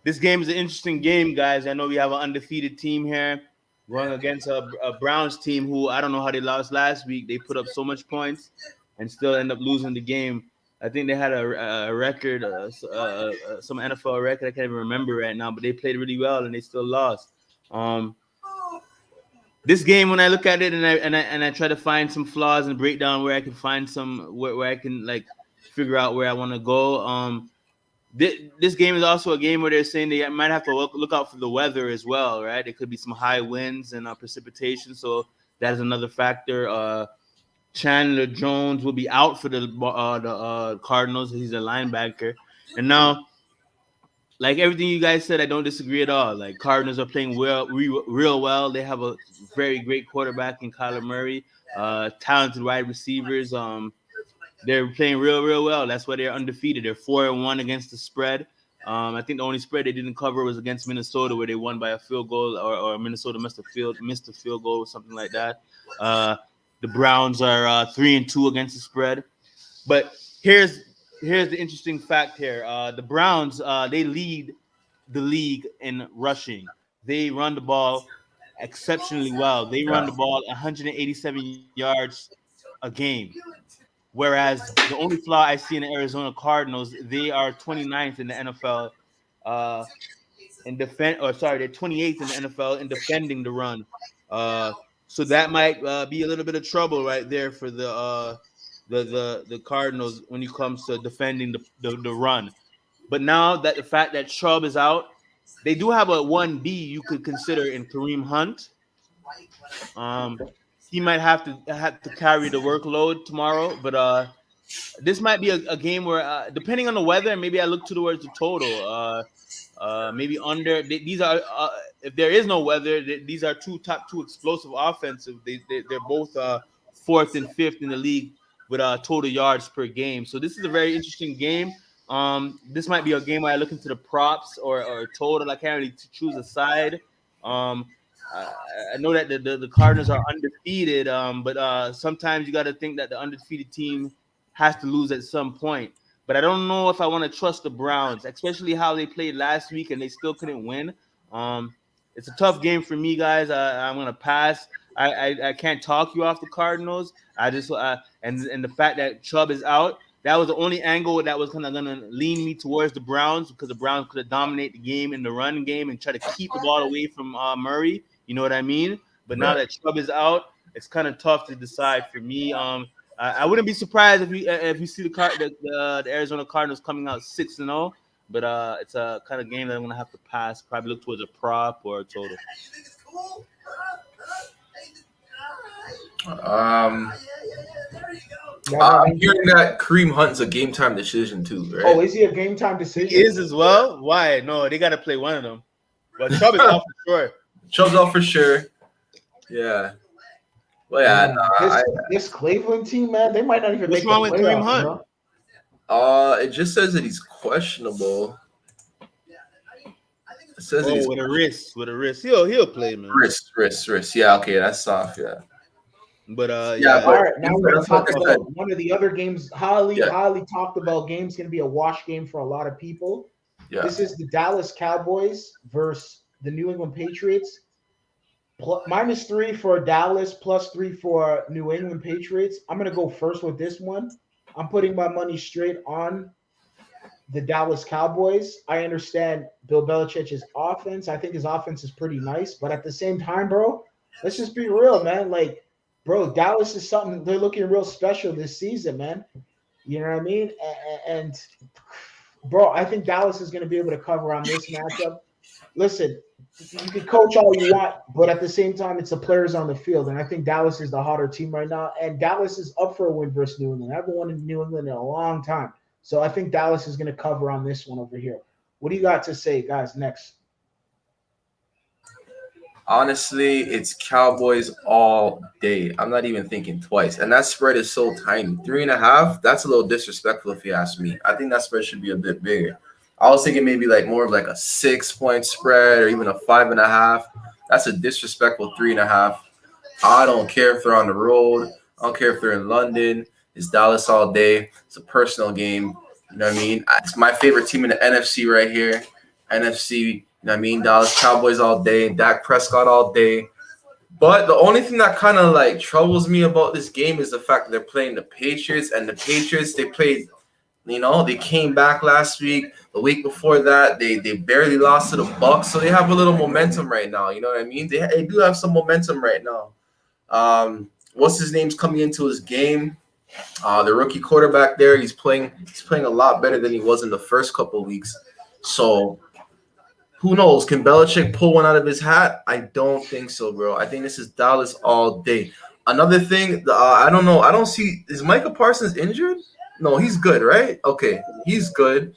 This game is an interesting game, guys. I know we have an undefeated team here going against a Browns team who I don't know how they lost last week. They put up so much points and still end up losing the game. I think they had a record, some NFL record. I can't even remember right now, but they played really well and they still lost. This game, when I look at it and I try to find some flaws and break down where I can find some where I can like figure out where I want to go. This game is also a game where they're saying they might have to look out for the weather as well, right? There could be some high winds and precipitation, so that is another factor. Chandler Jones will be out for the Cardinals. He's a linebacker, and now, like everything you guys said, I don't disagree at all. Like Cardinals are playing real well. They have a very great quarterback in Kyler Murray, talented wide receivers. They're playing real well. That's why they're undefeated. They're 4-1 against the spread. I think the only spread they didn't cover was against Minnesota, where they won by a field goal, or Minnesota missed a field goal, or something like that. The Browns are 3-2 against the spread. But here's the interesting fact here. The Browns, they lead the league in rushing. They run the ball exceptionally well. They run the ball 187 yards a game. Whereas the only flaw I see in the Arizona Cardinals, they are 29th in the NFL they're 28th in the NFL in defending the run. So that might be a little bit of trouble right there for the Cardinals when it comes to defending the run. But now that the fact that Chubb is out, they do have a 1B you could consider in Kareem Hunt. He might have to carry the workload tomorrow, but this might be a game where, depending on the weather, maybe I look towards the total. Maybe under. These are if there is no weather, these are top two explosive offensive. They're both fourth and fifth in the league with total yards per game. So this is a very interesting game. This might be a game where I look into the props or total. I can't really choose a side. I know that the Cardinals are undefeated, but sometimes you got to think that the undefeated team has to lose at some point. But I don't know if I want to trust the Browns, especially how they played last week and they still couldn't win. It's a tough game for me, guys. I'm gonna pass. I can't talk you off the Cardinals. I just and the fact that Chubb is out, that was the only angle that was kind of gonna lean me towards the Browns, because the Browns could have dominated the game in the run game and try to keep the ball away from Murray. You know what I mean? But now that Chubb is out, it's kind of tough to decide for me. I wouldn't be surprised if you see the Arizona Cardinals coming out 6-0, but it's a kind of game that I'm gonna have to pass. Probably look towards a prop or a total. I'm hearing that Kareem Hunt's a game time decision too, right? Oh, is he a game time decision? He is as well. Why? No, they got to play one of them. But Chubb is out for sure. Chubb's out for sure. Yeah. Well, yeah. This Cleveland team, man, they might not even What's make wrong the with Kareem playoffs, Hunt? It just says that he's questionable. It says that he's with a wrist. He'll play, man. Wrist. Yeah, okay, that's soft. Yeah. But all right, now we're gonna talk about one of the other games. Highly talked about games. Going to be a wash game for a lot of people. Yeah. This is the Dallas Cowboys versus the New England Patriots. -3 for Dallas, +3 for New England Patriots. I'm going to go first with this one. I'm putting my money straight on the Dallas Cowboys. I understand Bill Belichick's offense. I think his offense is pretty nice. But at the same time, bro, let's just be real, man. Like, bro, Dallas is something. They're looking real special this season, man. You know what I mean? And bro, I think Dallas is going to be able to cover on this matchup. Listen, you can coach all you want, but at the same time, it's the players on the field. And I think Dallas is the hotter team right now. And Dallas is up for a win versus New England. I haven't won in New England in a long time. So I think Dallas is going to cover on this one over here. What do you got to say, guys, next? Honestly, it's Cowboys all day. I'm not even thinking twice. And that spread is so tiny. 3.5, that's a little disrespectful if you ask me. I think that spread should be a bit bigger. I was thinking maybe like more of like a 6-point spread or even a 5.5. That's a disrespectful 3.5. I don't care if they're on the road. I don't care if they're in London. It's Dallas all day. It's a personal game. You know what I mean? It's my favorite team in the NFC right here. NFC, you know what I mean? Dallas Cowboys all day. Dak Prescott all day. But the only thing that kind of like troubles me about this game is the fact that they're playing the Patriots. And the Patriots, they played, you know, they came back last week. The week before that, they barely lost to the Bucks. So they have a little momentum right now. You know what I mean? They do have some momentum right now. What's his name's coming into his game? The rookie quarterback there, he's playing a lot better than he was in the first couple of weeks. So who knows? Can Belichick pull one out of his hat? I don't think so, bro. I think this is Dallas all day. Another thing, I don't know. I don't see. Is Micah Parsons injured? No, he's good, right? Okay, he's good.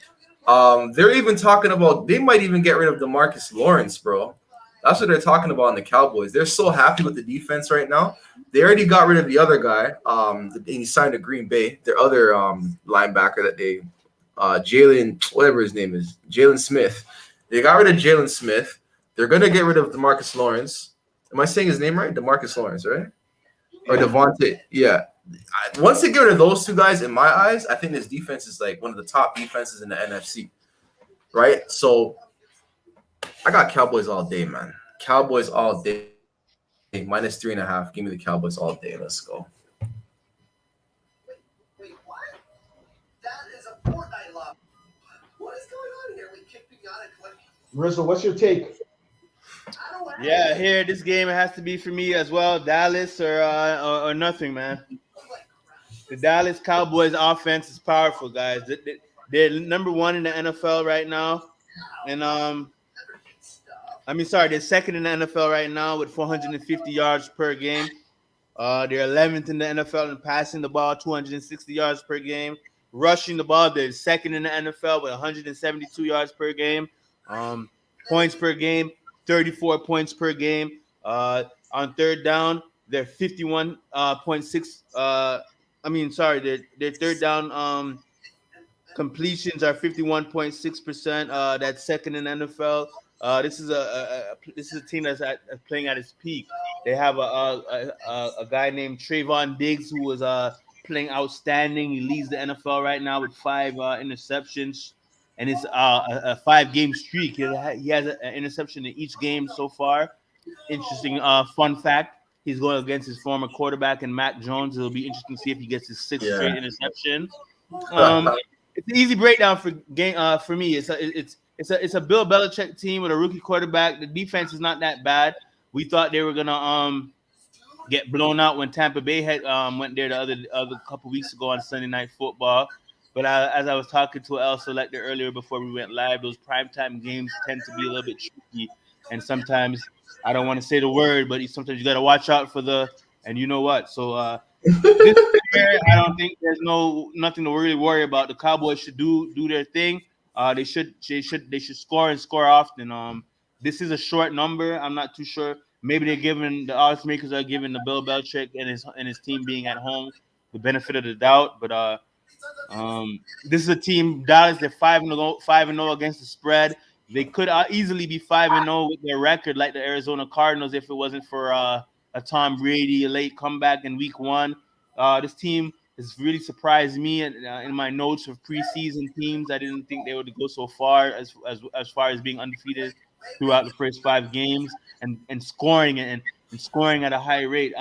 They're even talking about they might even get rid of DeMarcus Lawrence, bro. That's what they're talking about in the Cowboys. They're so happy with the defense right now. They already got rid of the other guy. He signed to Green Bay, their other linebacker that they Jalen, whatever his name is, Jalen Smith. They got rid of Jalen Smith. They're gonna get rid of DeMarcus Lawrence. Am I saying his name right? DeMarcus Lawrence, right? Or Devontae? Yeah. Once they get rid of those two guys, in my eyes, I think this defense is like one of the top defenses in the NFC. Right? So I got Cowboys all day, man. Cowboys all day. Minus 3.5. Give me the Cowboys all day. Let's go. Wait, what? That is a Fortnite love. What is going on here? We kicked Beyond. Rizzo, what's your take? Yeah, here this game has to be for me as well. Dallas or nothing, man. The Dallas Cowboys offense is powerful, guys. They're number one in the NFL right now, and they're second in the NFL right now with 450 yards per game. They're 11th in the NFL in passing the ball, 260 yards per game. Rushing the ball, they're second in the NFL with 172 yards per game. Points per game, 34 points per game. On third down, they're 51.6. Their third down completions are 51.6%. That's second in the NFL. This is a team that's playing at its peak. They have a guy named Trayvon Diggs who was playing outstanding. He leads the NFL right now with 5 interceptions, and it's a 5-game streak. He has an interception in each game so far. Interesting fun fact: he's going against his former quarterback and Mac Jones. It'll be interesting to see if he gets his 6th straight interception. It's an easy breakdown for me. It's a Bill Belichick team with a rookie quarterback. The defense is not that bad. We thought they were gonna get blown out when Tampa Bay had went there the other couple weeks ago on Sunday Night Football. But as I was talking to El Selector earlier before we went live, those primetime games tend to be a little bit tricky, and sometimes I don't want to say the word, but sometimes you got to watch out for and you know what. So this year, I don't think there's nothing to really worry about. The Cowboys should do their thing. They should score and score often. This is a short number. I'm not too sure. Maybe the odds makers are giving the Bill Belichick and his team being at home the benefit of the doubt. But this is a team, Dallas. They're 5-0 against the spread. They could easily be 5-0 with their record, like the Arizona Cardinals, if it wasn't for a Tom Brady late comeback in Week 1. This team has really surprised me in my notes of preseason teams. I didn't think they would go so far as far as being undefeated throughout the first 5 games and scoring at a high rate.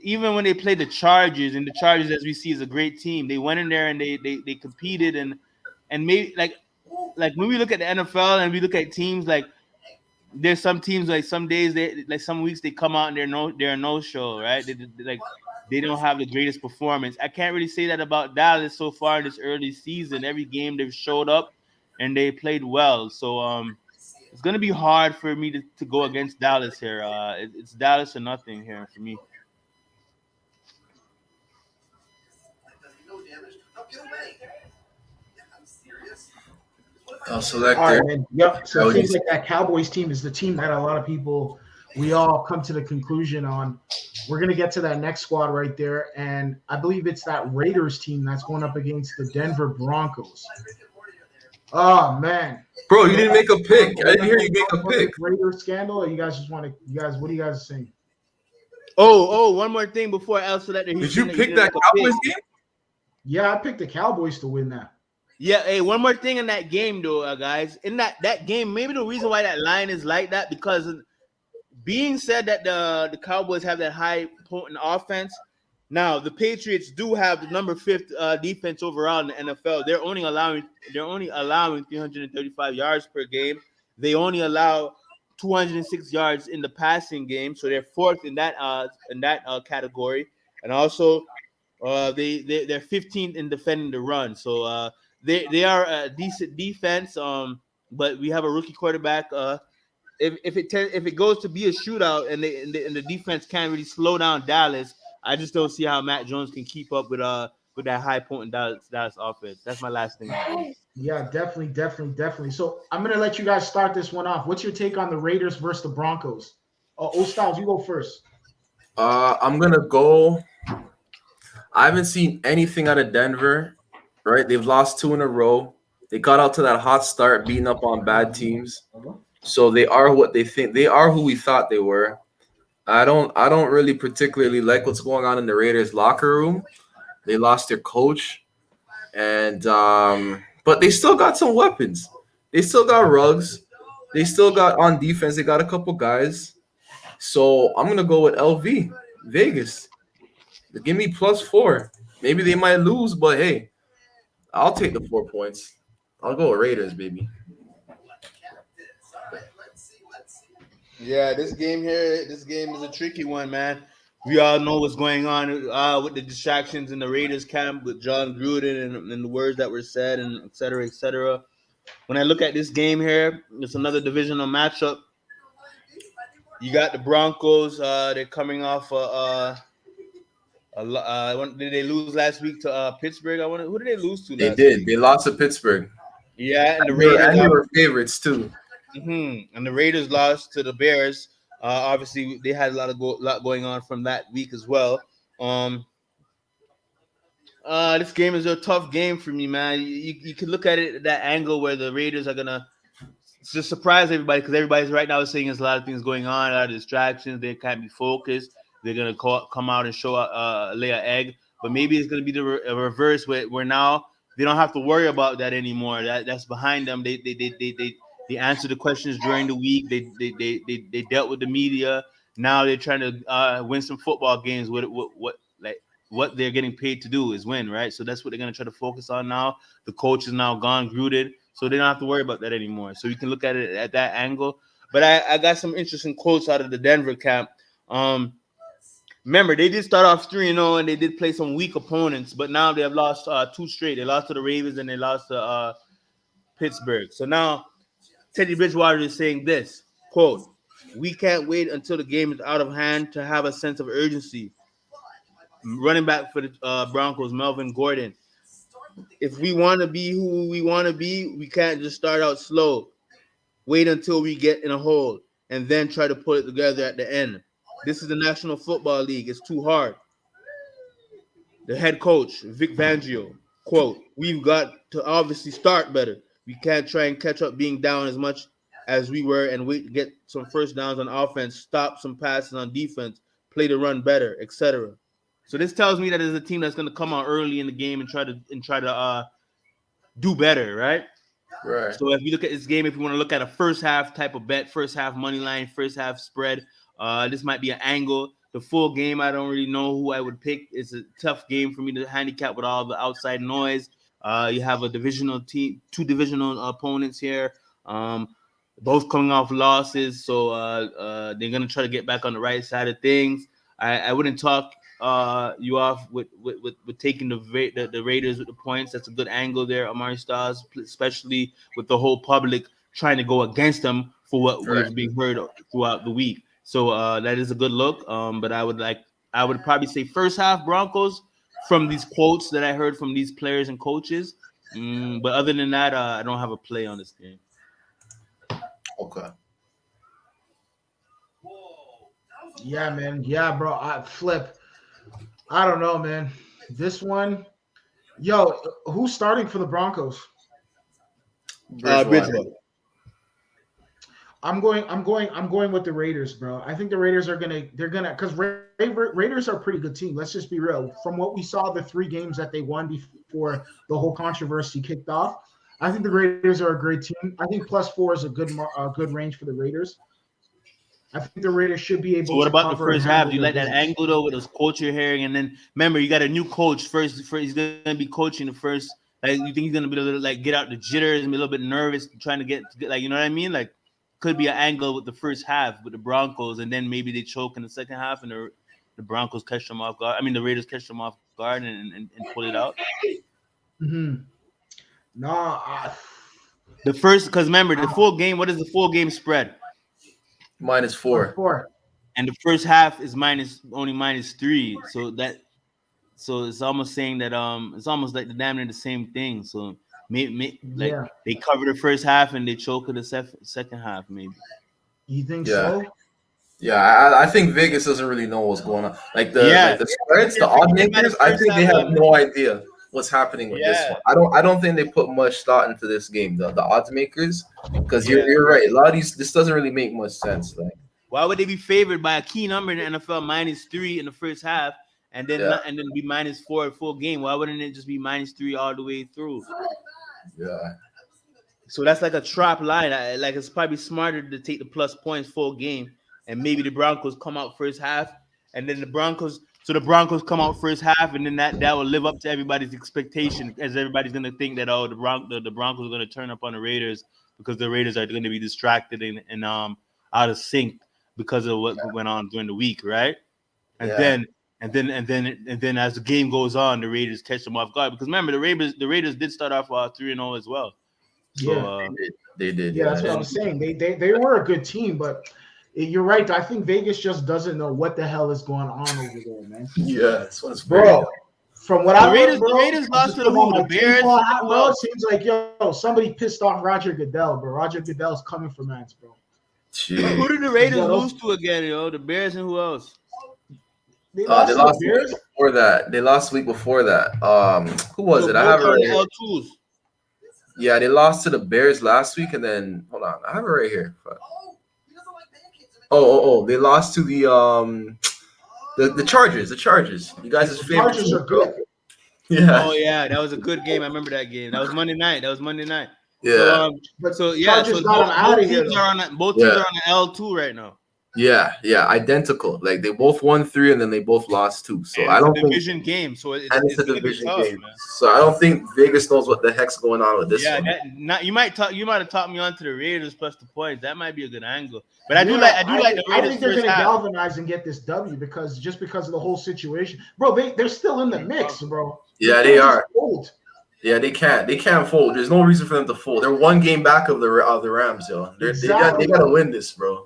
Even when they played the Chargers, and the Chargers, as we see, is a great team. They went in there and they competed and maybe like when we look at the NFL and we look at teams, like there's some teams, like some days some weeks they come out and they're a no-show, right? They don't have the greatest performance. I can't really say that about Dallas so far in this early season. Every game they've showed up and they played well. So it's gonna be hard for me to go against Dallas here. It's Dallas or nothing here for me. I'll select All right, there. man. Yep. So it seems like that Cowboys team is the team that a lot of people, we all come to the conclusion on. We're going to get to that next squad right there. And I believe it's that Raiders team that's going up against the Denver Broncos. Oh, man. Bro, you didn't make a pick. I didn't hear you make a pick. Raiders scandal, or you guys just want to, what do you guys saying? Oh, one more thing before El Selector. Did you pick that Cowboys game? Yeah, I picked the Cowboys to win that. Yeah, hey, one more thing in that game, though, guys. In that game, maybe the reason why that line is like that, because being said that the Cowboys have that high potent offense. Now the Patriots do have the number 5th defense overall in the NFL. They're only allowing 335 yards per game. They only allow 206 yards in the passing game, so they're 4th in that category. And also, they're 15th in defending the run. So they are a decent defense. But we have a rookie quarterback. If it goes to be a shootout and the defense can't really slow down Dallas, I just don't see how Matt Jones can keep up with that high potent Dallas offense. That's my last thing. Yeah, definitely. So I'm gonna let you guys start this one off. What's your take on the Raiders versus the Broncos? Styles, you go first. I'm gonna go. I haven't seen anything out of Denver right? They've lost 2 in a row. They got out to that hot start, beating up on bad teams. So they are what they think. They are who we thought they were. I don't really particularly like what's going on in the Raiders locker room. They lost their coach, and but they still got some weapons. They still got Ruggs. They still got on defense. They got a couple guys. So I'm gonna go with LV Vegas. Give me +4. Maybe they might lose, but hey, I'll take the 4 points. I'll go with Raiders, baby. Yeah, this game is a tricky one, man. We all know what's going on with the distractions in the Raiders camp with John Gruden and the words that were said and et cetera, et cetera. When I look at this game here, it's another divisional matchup. You got the Broncos. They're coming off did they lose last week to Pittsburgh? Who did they lose to They last did. week? They lost to Pittsburgh. Yeah, and the And they were, Raiders. and they were favorites too. And the Raiders lost to the Bears. Obviously, they had a lot going on from that week as well. This game is a tough game for me, man. You can look at it that angle where the Raiders are gonna just surprise everybody because everybody's right now saying there's a lot of things going on, a lot of distractions. They can't be focused. They're gonna come out and show lay an egg, but maybe it's gonna be a reverse where now they don't have to worry about that anymore. That's behind them. They answered the questions during the week. They dealt with the media. Now they're trying to win some football games. What they're getting paid to do is win, right? So that's what they're gonna try to focus on now. The coach is now gone, Gruden, so they don't have to worry about that anymore. So you can look at it at that angle. But I got some interesting quotes out of the Denver camp. Remember, they did start off 3-0 and they did play some weak opponents, but now they have lost 2 straight. They lost to the Ravens and they lost to Pittsburgh. So now Teddy Bridgewater is saying this, quote, "We can't wait until the game is out of hand to have a sense of urgency." Running back for the Broncos, Melvin Gordon. "If we want to be who we want to be, we can't just start out slow. Wait until we get in a hole and then try to put it together at the end. This is the National Football League. It's too hard." The head coach, Vic Fangio, quote, "We've got to obviously start better. We can't try and catch up being down as much as we were and wait to get some first downs on offense, stop some passes on defense, play the run better, etc." So this tells me that there's a team that's going to come out early in the game and try to do better, right? Right. So if you look at this game, if you want to look at a first half type of bet, first half money line, first half spread, this might be an angle. The full game, I don't really know who I would pick. It's a tough game for me to handicap with all the outside noise. You have a divisional team, 2 divisional opponents here, both coming off losses. So they're going to try to get back on the right side of things. I wouldn't talk you off with taking the Raiders with the points. That's a good angle there, Amari Styles, especially with the whole public trying to go against them for what was being heard throughout the week. So that is a good look. But I would probably say first half Broncos from these quotes that I heard from these players and coaches. But other than that, I don't have a play on this game. Okay. Yeah, man. Yeah, bro. I don't know, man. This one, yo, who's starting for the Broncos? Bridgewater. I'm going with the Raiders, bro. I think the Raiders because Raiders are a pretty good team. Let's just be real. From what we saw, the 3 games that they won before the whole controversy kicked off, I think the Raiders are a great team. I think +4 is a good range for the Raiders. I think the Raiders should be able. So what to about the cover first and half? handle Do you like their that business. angle though with those coach you're hearing? And then remember, you got a new coach first. He's gonna be coaching the first. Like you think he's gonna be a little like get out the jitters and be a little bit nervous, trying to get like you know what I mean? Like could be an angle with the first half with the Broncos, and then maybe they choke in the second half, and the Broncos catch them off guard. I mean, the Raiders catch them off guard and pull it out. Mm-hmm. No, The first, because remember the full game. What is the full game spread? -4. 4. And the first half is only -3. So it's almost saying that it's almost like the damn near the same thing. So maybe like Yeah. they cover the first half and they choke in the second half, maybe. You think Yeah. so? Yeah, I think Vegas doesn't really know what's going on. Like the Yeah. spreads, the odd makers, I think they have no idea. what's happening with this Yeah. one. I don't think they put much thought into this game, the odds makers, because Yeah. you're right. A lot of this doesn't really make much sense. Like, Why would they be favored by a key number in the NFL -3 in the first half, and then Yeah. and then be -4 a full game? Why wouldn't it just be -3 all the way through? yeah, So that's like a trap line. Like it's probably smarter to take the plus points full game, and maybe the Broncos come out first half, and then the Broncos come out first half, and then that will live up to everybody's expectation, as everybody's gonna think that the Broncos are gonna turn up on the Raiders because the Raiders are gonna be distracted and out of sync because of what went on during the week, right? And Yeah. then as the game goes on, the Raiders catch them off guard because remember the Raiders did start off 3-0 as well. So, Yeah. They did. Yeah, that's what I was saying. They were a good team, but you're right. I think Vegas just doesn't know what the hell is going on over there, man. Yeah, this one's Bro, from what the Raiders lost to the Bears. Bro, it seems like somebody pissed off Roger Goodell, bro. Roger Goodell's coming for Mans, bro. Jeez. Who did the Raiders lose to again, The Bears and who else? They lost the week before that. They lost the week before that. Who was it? I have it right here. L2s. Yeah, they lost to the Bears last week, and then hold on, I have it right here. They lost to the Chargers. The Chargers. You guys' favorite. Chargers are good. Yeah. Oh yeah, that was a good game. I remember that game. That was Monday night. Yeah. So Chargers got them out of here. Both teams are on the L2 right now. Yeah, identical. Like they both won 3 and then they both lost 2. So and I don't it's a division game. So it's a division game. Man. So I don't think Vegas knows what the heck's going on with this one. You might have talked me onto the Raiders plus the points. That might be a good angle. But I do like the Raiders. I think they're going to galvanize and get this W because of the whole situation, bro. They're still in the mix, bro. Yeah, they are. Yeah, they can't fold. There's no reason for them to fold. They're one game back of the Rams, yo. They got to win this, bro.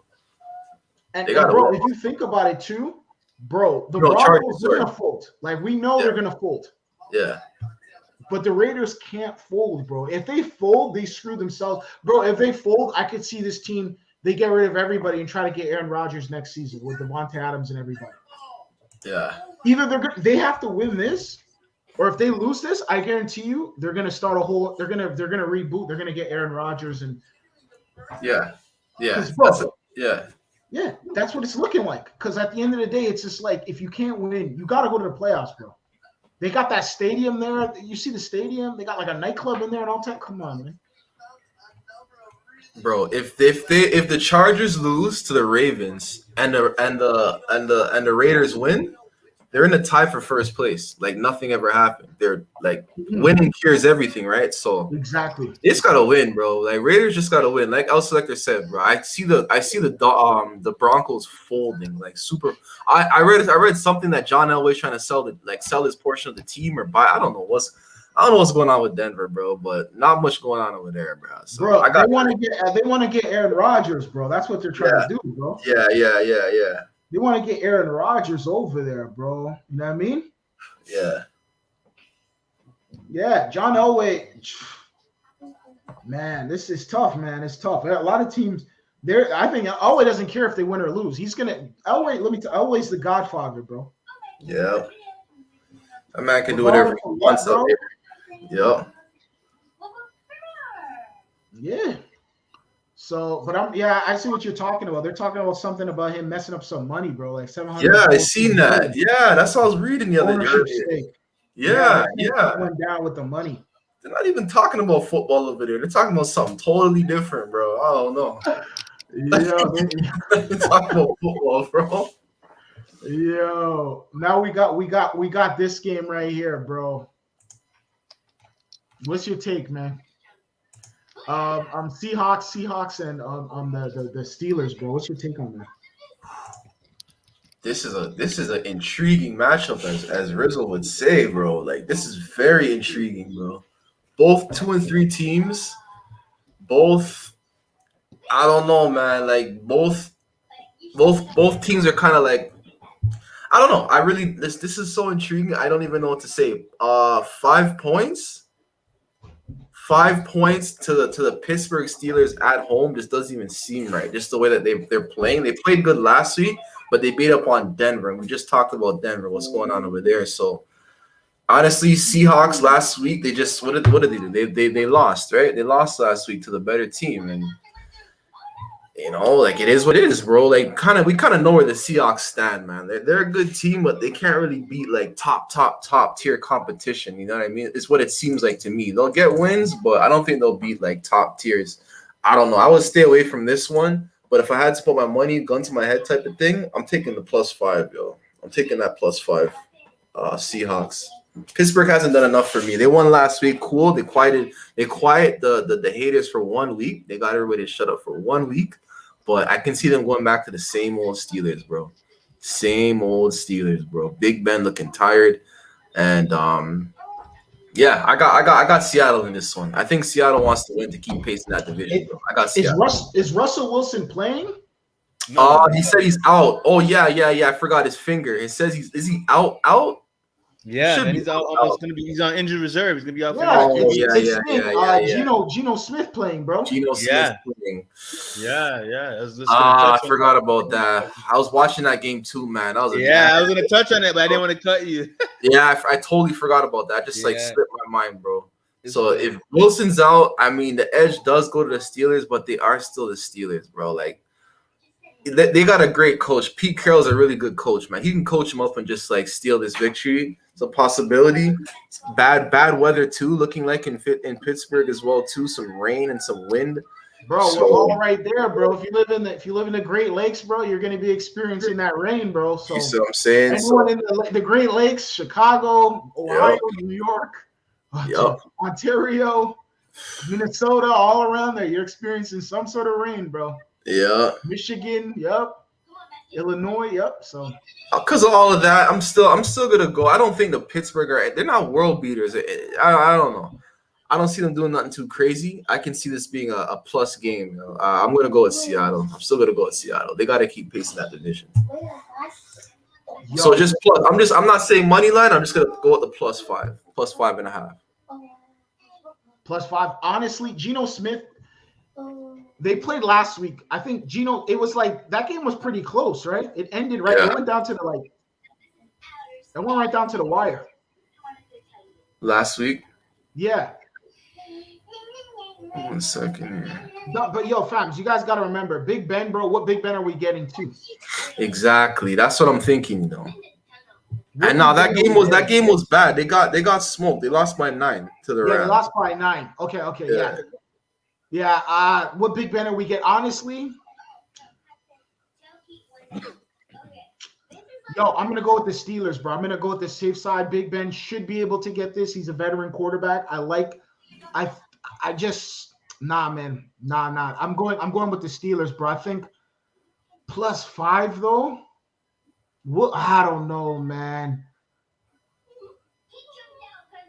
And bro, if you think about it too, bro, the Broncos are gonna fold. Like we know they're gonna fold. Yeah. But the Raiders can't fold, bro. If they fold, they screw themselves, bro. If they fold, I could see this team. They get rid of everybody and try to get Aaron Rodgers next season with Devontae Adams and everybody. Yeah. Either they have to win this, or if they lose this, I guarantee you they're gonna start a whole. They're gonna reboot. They're gonna get Aaron Rodgers and. Yeah. Yeah. Yeah, that's what it's looking like. Because at the end of the day, it's just like if you can't win, you got to go to the playoffs, bro. They got that stadium there. You see the stadium? They got like a nightclub in there and all that. Come on, man. Bro, if the Chargers lose to the Ravens and the Raiders win, they're in a tie for first place. Like nothing ever happened. They're like winning cures everything, right? So exactly, they just gotta win, bro. Like Raiders just gotta win. Like El Selector said, bro. I see the Broncos folding. Like super. I read something that John Elway's trying to sell his portion of the team or buy. I don't know what's going on with Denver, bro. But not much going on over there, bro. So bro, they want to get Aaron Rodgers, bro. That's what they're trying to do, bro. Yeah. They want to get Aaron Rodgers over there, bro. You know what I mean? Yeah. Yeah, John Elway. Man, this is tough, man. It's tough. A lot of teams there. I think Elway doesn't care if they win or lose. He's gonna Elway. Let me tell Elway's the Godfather, bro. Yeah. That man can do whatever he wants up here. Yeah. Yeah. So, but I see what you're talking about. They're talking about something about him messing up some money, bro. Like 700. Yeah, I seen that. Yeah, that's what I was reading the other day. Yeah. Went down with the money. They're not even talking about football over there. They're talking about something totally different, bro. I don't know. They're talking about football, bro. Yo, now we got this game right here, bro. What's your take, man? Seahawks, and the Steelers, bro. What's your take on that? This is an intriguing matchup, as Rizzo would say, bro. Like this is very intriguing, bro. Both 2 and 3 teams, both. I don't know, man. Like both teams are kind of like. I don't know. This is so intriguing. I don't even know what to say. 5 points. 5 points to the Pittsburgh Steelers at home just doesn't even seem right. Just the way that they're playing. They played good last week, but they beat up on Denver. And we just talked about Denver, what's going on over there. So Honestly, Seahawks last week, they just what did they do? They lost, right? They lost last week to the better team, and like it is what it is, bro. Like we kind of know where the Seahawks stand, man. They're a good team, but they can't really beat like top tier competition. You know what I mean? It's what it seems like to me. They'll get wins, but I don't think they'll beat like top tiers. I don't know. I would stay away from this one, but if I had to put my money, gun to my head type of thing, I'm taking the +5, yo. I'm taking that +5. Seahawks. Pittsburgh hasn't done enough for me. They won last week. Cool. They quiet the haters for 1 week. They got everybody to shut up for 1 week. But I can see them going back to the same old Steelers, bro. Same old Steelers, bro. Big Ben looking tired. And yeah, I got Seattle in this one. I think Seattle wants to win to keep pace in that division, bro. I got Seattle. Is Russell Wilson playing? No, he said he's out. Oh yeah. I forgot his finger. It says is he out? Yeah, and he's almost gonna be. He's on injured reserve. He's gonna be out for Geno Smith playing, bro. Geno Smith playing. Yeah. I forgot about that. I was watching that game too, man. I was gonna touch on it, but I didn't want to cut you. Yeah, I totally forgot about that. Just slipped my mind, bro. So if Wilson's out, I mean the edge does go to the Steelers, but they are still the Steelers, bro. Like they got a great coach. Pete Carroll's a really good coach, man. He can coach them up and just like steal this victory. It's a possibility. Bad weather too, looking like in Pittsburgh as well too. Some rain and some wind. Bro, we're all right there, bro. If you live in the Great Lakes, bro, you're gonna be experiencing that rain, bro. So you see what I'm saying? Anyone in the Great Lakes, Chicago, Ohio, New York, Ontario, Minnesota, all around there, you're experiencing some sort of rain, bro. Yeah. Michigan, Illinois, So because of all of that, I'm still gonna go. I don't think the Pittsburgh they're not world beaters. I don't know. I don't see them doing nothing too crazy. I can see this being a plus game. I'm gonna go with Seattle. I'm still gonna go with Seattle. They gotta keep pace in that division. So just plus. I'm not saying money line. I'm just gonna go with the +5, +5.5. +5. Honestly, Geno Smith. They played last week. I think Geno. It was like that game was pretty close, right? It ended right. Yeah. It went down to it went right down to the wire. Last week. Yeah. 1 second here. No, but fams, you guys got to remember, Big Ben, bro. What Big Ben are we getting to? Exactly. That's what I'm thinking, And now that game was bad. They got smoked. They lost by 9 to the Rams. They lost by 9. Okay, yeah. What Big Ben are we get? Honestly, I'm gonna go with the Steelers, bro. I'm gonna go with the safe side. Big Ben should be able to get this. He's a veteran quarterback. Man. Nah. I'm going with the Steelers, bro. I think +5 though. I don't know, man.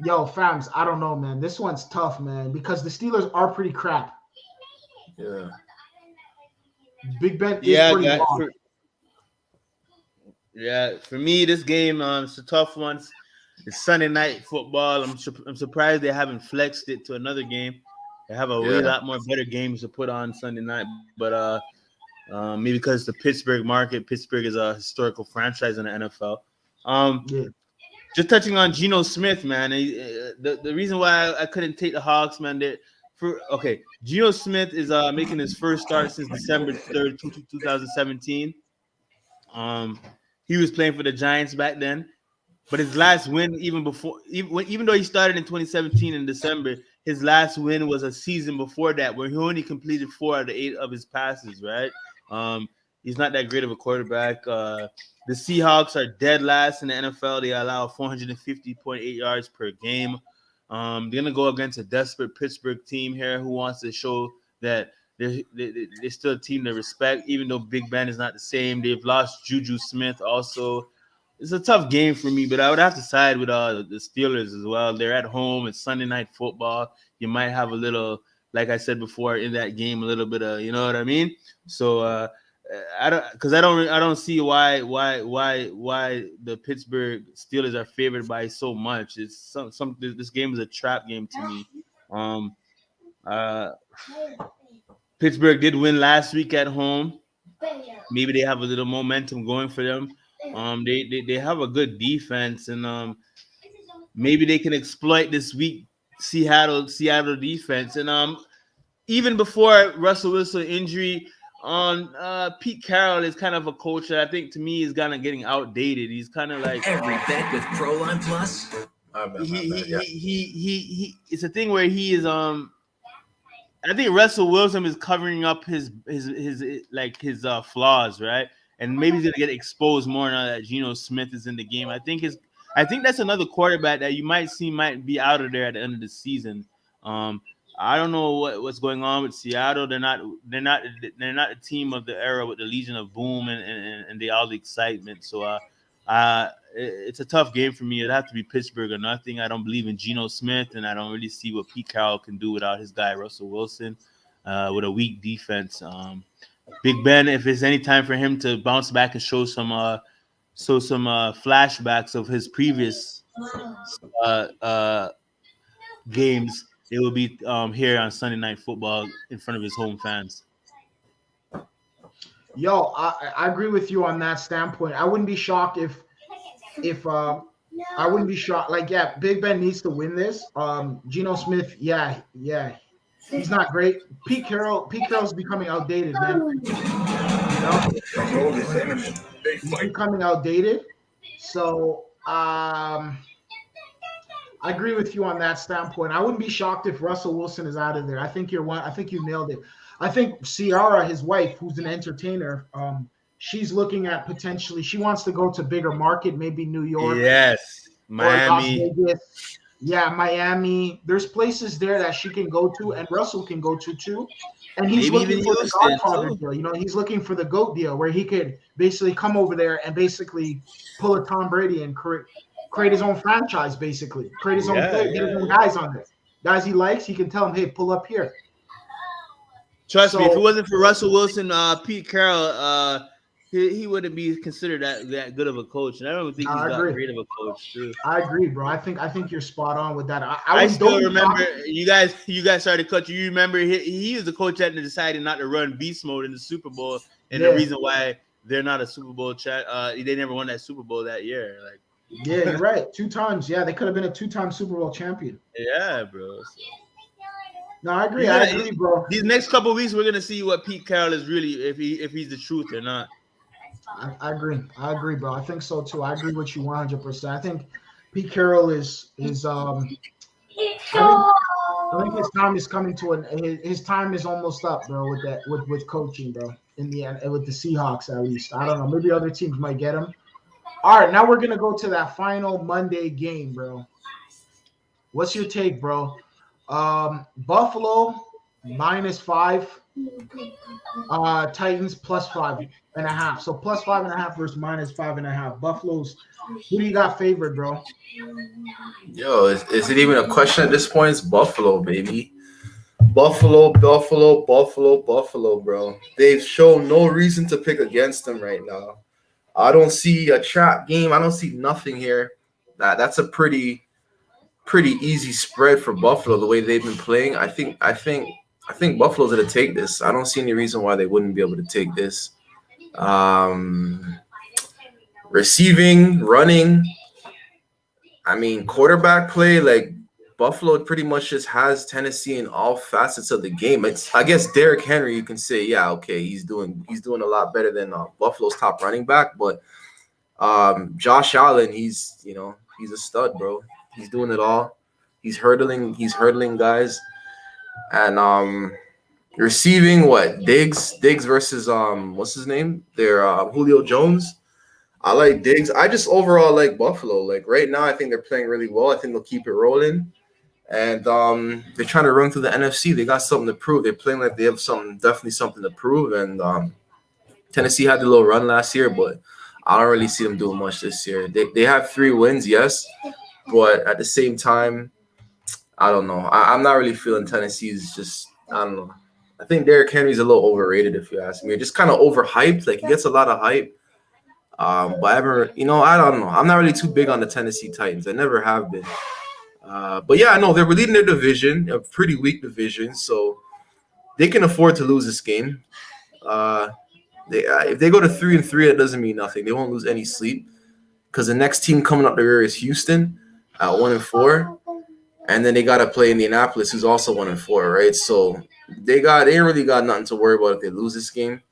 Fams, I don't know, man. This one's tough, man, because the Steelers are pretty crap. Yeah. Big Ben is pretty long. For me, this game, it's a tough one. It's Sunday night football. I'm surprised they haven't flexed it to another game. They have a lot more better games to put on Sunday night, but maybe because the Pittsburgh market. Pittsburgh is a historical franchise in the NFL. Just touching on Geno Smith, man. The reason why I couldn't take the Hawks, man. Geno Smith is making his first start since December 3rd, 2017. He was playing for the Giants back then, but his last win, even though he started in 2017 in December, his last win was a season before that, where he only completed 4 out of 8 of his passes. Right? He's not that great of a quarterback. The Seahawks are dead last in the NFL. They allow 450.8 yards per game. They're gonna go against a desperate Pittsburgh team here who wants to show that they're still a team to respect, even though Big Ben is not the same. They've lost Juju Smith also. It's a tough game for me, but I would have to side with the Steelers as well. They're at home. It's Sunday night football. You might have a little, like I said before, in that game, a little bit of, you know what I mean? So I don't see why the Pittsburgh Steelers are favored by so much. It's this game is a trap game to me. Pittsburgh did win last week at home. Maybe they have a little momentum going for them. They have a good defense, and maybe they can exploit this weak Seattle defense. And even before Russell Wilson injury, on Pete Carroll is kind of a coach that I think to me is kind of getting outdated. He's kind of like every bet with Proline Plus. He it's a thing where he is I think Russell Wilson is covering up his flaws, right? And maybe he's gonna get exposed more now that Geno Smith is in the game. I think that's another quarterback that you might see might be out of there at the end of the season. I don't know what's going on with Seattle. They're not a team of the era with the Legion of Boom and all the excitement. So it's a tough game for me. It'd have to be Pittsburgh or nothing. I don't believe in Geno Smith, and I don't really see what Pete Carroll can do without his guy Russell Wilson with a weak defense. Big Ben, if it's any time for him to bounce back and show some flashbacks of his previous games, it will be here on Sunday Night Football in front of his home fans. Yo, I agree with you on that standpoint. I wouldn't be shocked if I wouldn't be shocked. Like, yeah, Big Ben needs to win this. Geno Smith, yeah, he's not great. Pete Carroll's becoming outdated, man. He's becoming outdated. So I agree with you on that standpoint. I wouldn't be shocked if Russell Wilson is out of there. I think you nailed it. I think Ciara, his wife, who's an entertainer, she's looking at potentially. She wants to go to bigger market, maybe New York. Yes, Miami. Yeah, Miami. There's places there that she can go to, and Russell can go to too. And he's maybe looking for the Godfather deal. You know, he's looking for the GOAT deal where he could basically come over there and basically pull a Tom Brady and create his own franchise, basically. Create his own play, get his own guys on there. Guys he likes, he can tell them, hey, pull up here. Trust me, if it wasn't for Russell Wilson, Pete Carroll, he wouldn't be considered that good of a coach. And I don't think he's that great of a coach, too. I agree, bro. I think you're spot on with that. I still remember you guys started cut. You remember he was the coach that decided not to run beast mode in the Super Bowl, and the reason why they're not a Super Bowl they never won that Super Bowl that year. Like, yeah, you're right. 2 times. Yeah, they could have been a 2-time Super Bowl champion. Yeah, bro. No, I agree. I agree, bro. These next couple of weeks, we're gonna see what Pete Carroll is really, if he's the truth or not. I agree, bro. I think so too. I agree with you 100%. I think Pete Carroll is I think his time is coming to his time is almost up, bro. With coaching, bro. In the end, with the Seahawks at least. I don't know. Maybe other teams might get him. All right, now we're gonna go to that final Monday game, bro. What's your take, bro? Buffalo -5, Titans +5.5. So +5.5 versus -5.5. Buffalo's. Who do you got favored, bro? Yo, is it even a question at this point? It's Buffalo, baby. Buffalo, bro. They've shown no reason to pick against them right now. I don't see a trap game. I don't see nothing here. That's a pretty easy spread for Buffalo the way they've been playing. I think Buffalo's gonna take this. I don't see any reason why they wouldn't be able to take this. Receiving, running, I mean, quarterback play, like Buffalo pretty much just has Tennessee in all facets of the game. I guess Derrick Henry, you can say, yeah, okay, he's doing a lot better than Buffalo's top running back, but Josh Allen, he's a stud, bro. He's doing it all. He's hurdling guys. And receiving, what? Diggs versus what's his name? They're Julio Jones. I like Diggs. I just overall like Buffalo. Like right now, I think they're playing really well. I think they'll keep it rolling. And they're trying to run through the NFC. They got something to prove. They're playing like they have definitely something to prove. And Tennessee had a little run last year, but I don't really see them doing much this year. They have 3 wins, yes, but at the same time, I don't know. I'm not really feeling Tennessee's just, I don't know. I think Derrick Henry's a little overrated, if you ask me. Just kind of overhyped. Like, he gets a lot of hype. But I don't know. I'm not really too big on the Tennessee Titans. I never have been. But yeah, no, they're leading their division, a pretty weak division, so they can afford to lose this game. If they go to 3-3, it doesn't mean nothing. They won't lose any sleep because the next team coming up there is Houston. at 1-4, and then they got to play Indianapolis, who's also 1-4, right? So they ain't really got nothing to worry about if they lose this game.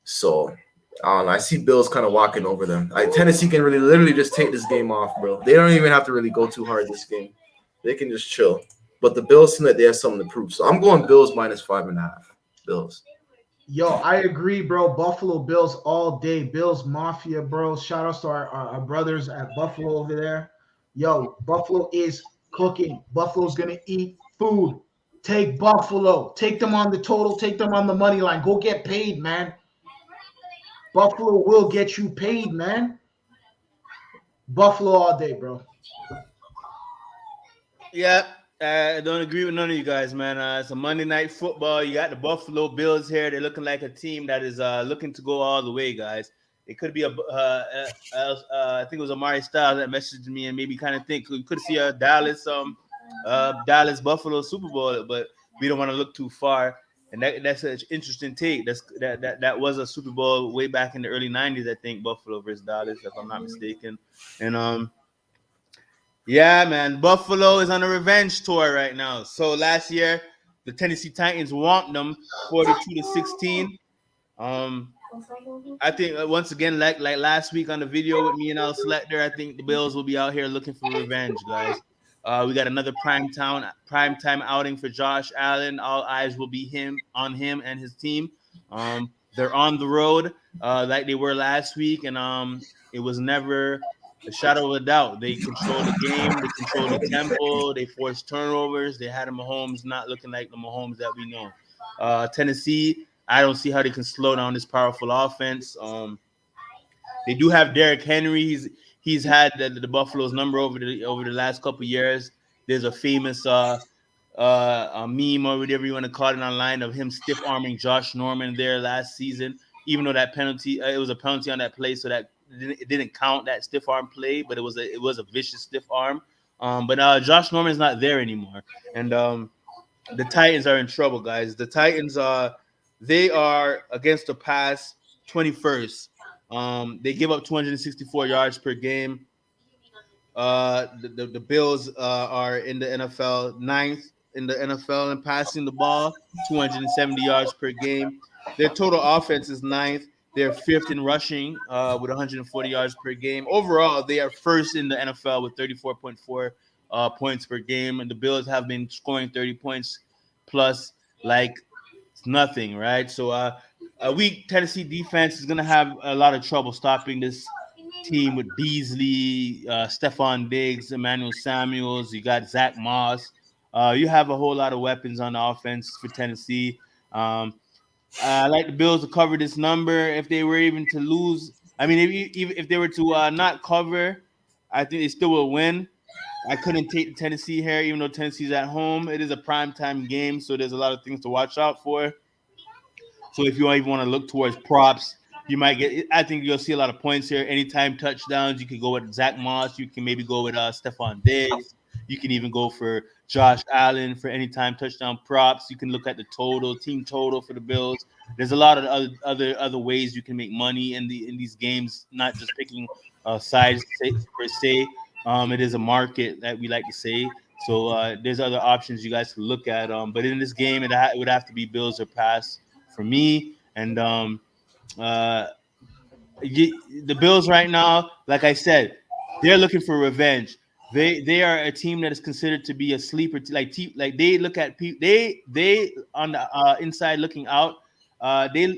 So I don't know. I see Bills kind of walking over them. Tennessee can really literally just take this game off, bro. They don't even have to really go too hard this game. They can just chill. But the Bills seem like they have something to prove. So I'm going Bills -5.5. Bills. Yo, I agree, bro. Buffalo Bills all day. Bills Mafia, bro. Shout outs to our brothers at Buffalo over there. Yo, Buffalo is cooking. Buffalo's going to eat food. Take Buffalo. Take them on the total. Take them on the money line. Go get paid, man. Buffalo will get you paid, man. Buffalo all day, bro. Yeah, I don't agree with none of you guys, man. It's a Monday Night Football. You got the Buffalo Bills here. They're looking like a team that is looking to go all the way, guys. It could be I think it was Amari Styles that messaged me and maybe kind of think we could see a Dallas Buffalo Super Bowl, but we don't want to look too far. And that's an interesting take. That was a Super Bowl way back in the early '90s, I think, Buffalo versus Dallas, if I'm not mistaken. And yeah, man, Buffalo is on a revenge tour right now. So last year, the Tennessee Titans whomped them 42-16. I think once again, like last week on the video with me and Al Selector, I think the Bills will be out here looking for revenge, guys. We got another prime time outing for Josh Allen. All eyes will be on him and his team. They're on the road like they were last week, and it was never a shadow of a doubt. They control the game, they control the tempo, they force turnovers. They had a Mahomes not looking like the Mahomes that we know. Tennessee, I don't see how they can slow down this powerful offense. They do have Derrick Henry. He's had the Buffalo's number over the last couple of years. There's a famous a meme or whatever you want to call it online of him stiff arming Josh Norman there last season. Even though that penalty, it was a penalty on that play, so that it didn't count that stiff arm play, but it was a vicious stiff arm. But Josh Norman's not there anymore, and the Titans are in trouble, guys. The Titans they are against the pass 21st. They give up 264 yards per game. The Bills are in the NFL ninth in the NFL in passing the ball, 270 yards per game. Their total offense is ninth. They're fifth in rushing with 140 yards per game. Overall, they are first in the NFL with 34.4 points per game, and the Bills have been scoring 30 points plus like it's nothing, right? So a weak Tennessee defense is going to have a lot of trouble stopping this team with Beasley, Stephon Diggs, Emmanuel Samuels. You got Zach Moss. You have a whole lot of weapons on the offense for Tennessee. I like the Bills to cover this number. If they were even to lose, I mean, if they were to not cover, I think they still will win. I couldn't take Tennessee here, even though Tennessee's at home. It is a primetime game, so there's a lot of things to watch out for. So if you even want to look towards props, you might get. I think you'll see a lot of points here. Anytime touchdowns, you can go with Zach Moss. You can maybe go with Stephon Diggs. You can even go for Josh Allen for anytime touchdown props. You can look at the team total for the Bills. There's a lot of other ways you can make money in these games, not just picking sides per se. It is a market that we like to say. So there's other options you guys can look at. But in this game, it would have to be Bills or pass for me. And the Bills right now, like I said, they're looking for revenge. They are a team that is considered to be a sleeper. Like they look at people. They on the inside looking out. They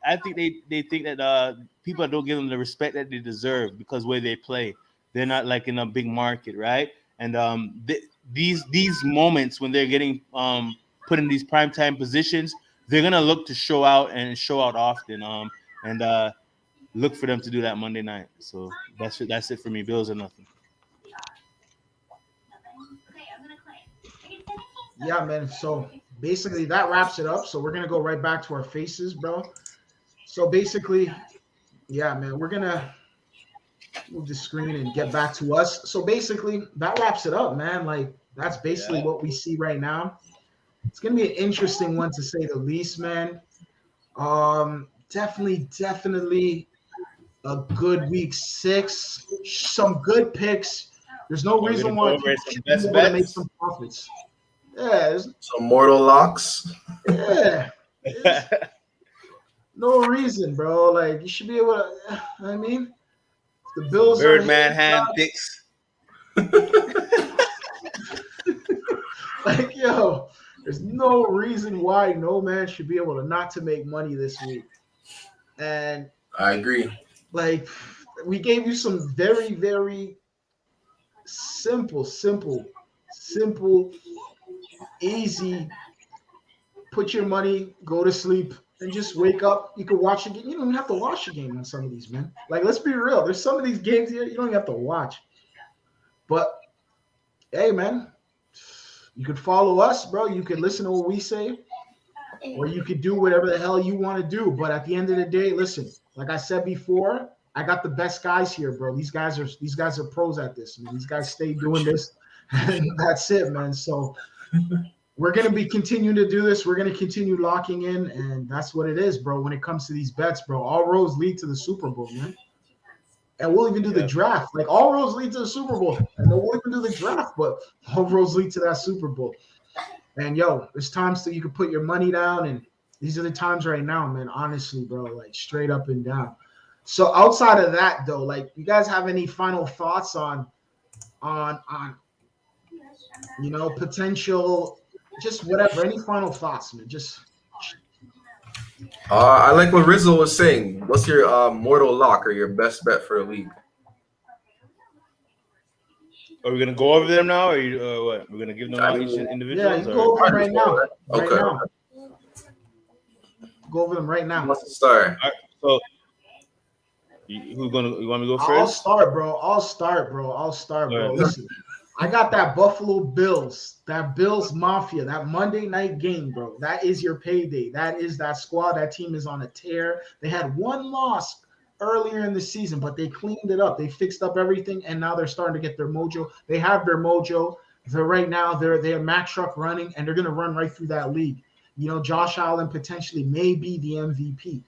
I think they think that people don't give them the respect that they deserve because where they play, they're not like in a big market, right? And these moments when they're getting put in these primetime positions, they're gonna look to show out and show out often. And look for them to do that Monday night. So that's it for me. Bills or nothing. Yeah, man. So basically that wraps it up. So we're gonna go right back to our faces, bro. So basically, yeah, man, we're gonna move the screen and get back to us. So basically, that wraps it up, man. Like that's basically what we see right now. It's gonna be an interesting one to say the least, man. Definitely a good week 6. Some good picks. There's no We're reason gonna why go people over some should be best able to make bets. some profits. Yeah, Some mortal locks. yeah. There's no reason, bro. Like you should be able to. I mean, the Bills are Birdman hitting hand shots. picks. Like, yo, there's no reason why no man should be able to not to make money this week. And I agree. like, we gave you some very, very simple, easy. Put your money, go to sleep, and just wake up. You can watch a game. You don't even have to watch a game on some of these, man. Like, let's be real. There's some of these games here you don't even have to watch. But hey, man, you could follow us, bro. You could listen to what we say, or you could do whatever the hell you want to do. But at the end of the day, listen, like I said before, I got the best guys here, bro. These guys are pros at this, man. These guys stay doing this, and that's it, man. So we're gonna be continuing to do this. We're gonna continue locking in, and that's what it is, bro. When it comes to these bets, bro, all roads lead to the Super Bowl, man. And we'll even do the draft. Like all roads lead to the Super Bowl, and we'll even do the draft, but all roads lead to that Super Bowl. And yo, there's times that you can put your money down, and these are the times right now, man. Honestly, bro, like straight up and down. So outside of that, though, like you guys have any final thoughts on potential, just whatever, any final thoughts, man? Just I like what Rizzo was saying. What's your mortal lock or your best bet for the league? Are we gonna go over them now, or what? We're gonna give them out each yeah, individuals. you go over them right now. Okay. Right now. Go over them right now. What's the start? All right, so you want me to go first? I'll start, bro. Listen, I got that Buffalo Bills, that Bills Mafia, that Monday night game, bro. That is your payday. That is that squad. That team is on a tear. They had one loss earlier in the season, but they cleaned it up. They fixed up everything, and now they're starting to get their mojo. They have their mojo. They're Mack truck running, and they're gonna run right through that league. Josh Allen potentially may be the MVP.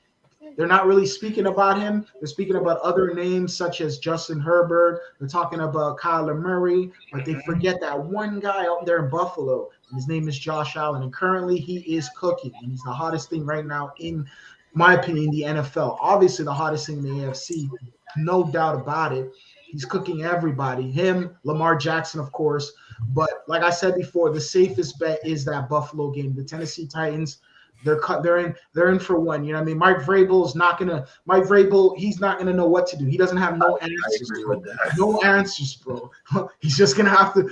They're not really speaking about him. They're speaking about other names such as Justin Herbert. They're talking about Kyler Murray, but they forget that one guy out there in Buffalo. And his name is Josh Allen, and currently he is cooking, and he's the hottest thing right now in my opinion, the NFL. Obviously, the hottest thing in the AFC, no doubt about it. He's cooking everybody. Him, Lamar Jackson, of course. But like I said before, the safest bet is that Buffalo game. The Tennessee Titans, they're in for one. You know what I mean? Mike Vrabel, he's not gonna know what to do. He doesn't have no answers, bro. No answers, bro. He's just gonna have to.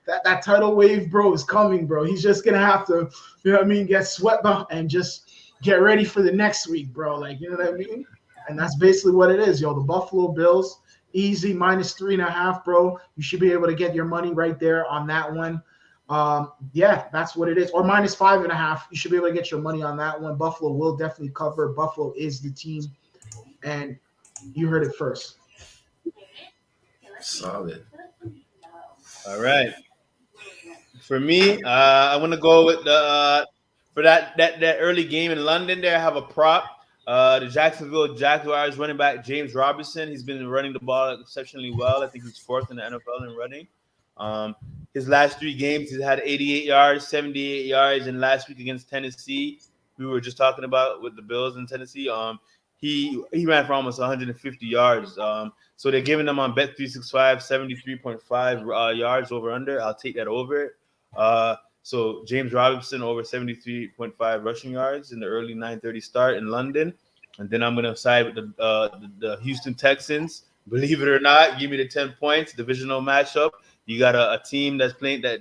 That tidal wave, bro, is coming, bro. He's just gonna have to, you know what I mean, get swept up and just get ready for the next week, bro. Like, you know what I mean? And that's basically what it is, yo. The Buffalo Bills, easy -3.5, bro. You should be able to get your money right there on that one. Yeah, that's what it is. Or -5.5. You should be able to get your money on that one. Buffalo will definitely cover. Buffalo is the team. And you heard it first. Solid. All right. For me, I'm gonna go with for that early game in London. There, I have a prop. The Jacksonville Jaguars running back James Robinson. He's been running the ball exceptionally well. I think he's fourth in the NFL in running. His last 3 games, he's had 88 yards, 78 yards, and last week against Tennessee, we were just talking about with the Bills in Tennessee. He ran for almost 150 yards. So they're giving them on Bet365 73.5 yards over under. I'll take that over. So James Robinson over 73.5 rushing yards in the early 9:30 start in London. And then I'm going to side with the Houston Texans. Believe it or not, give me the 10 points, divisional matchup. You got a team that's playing that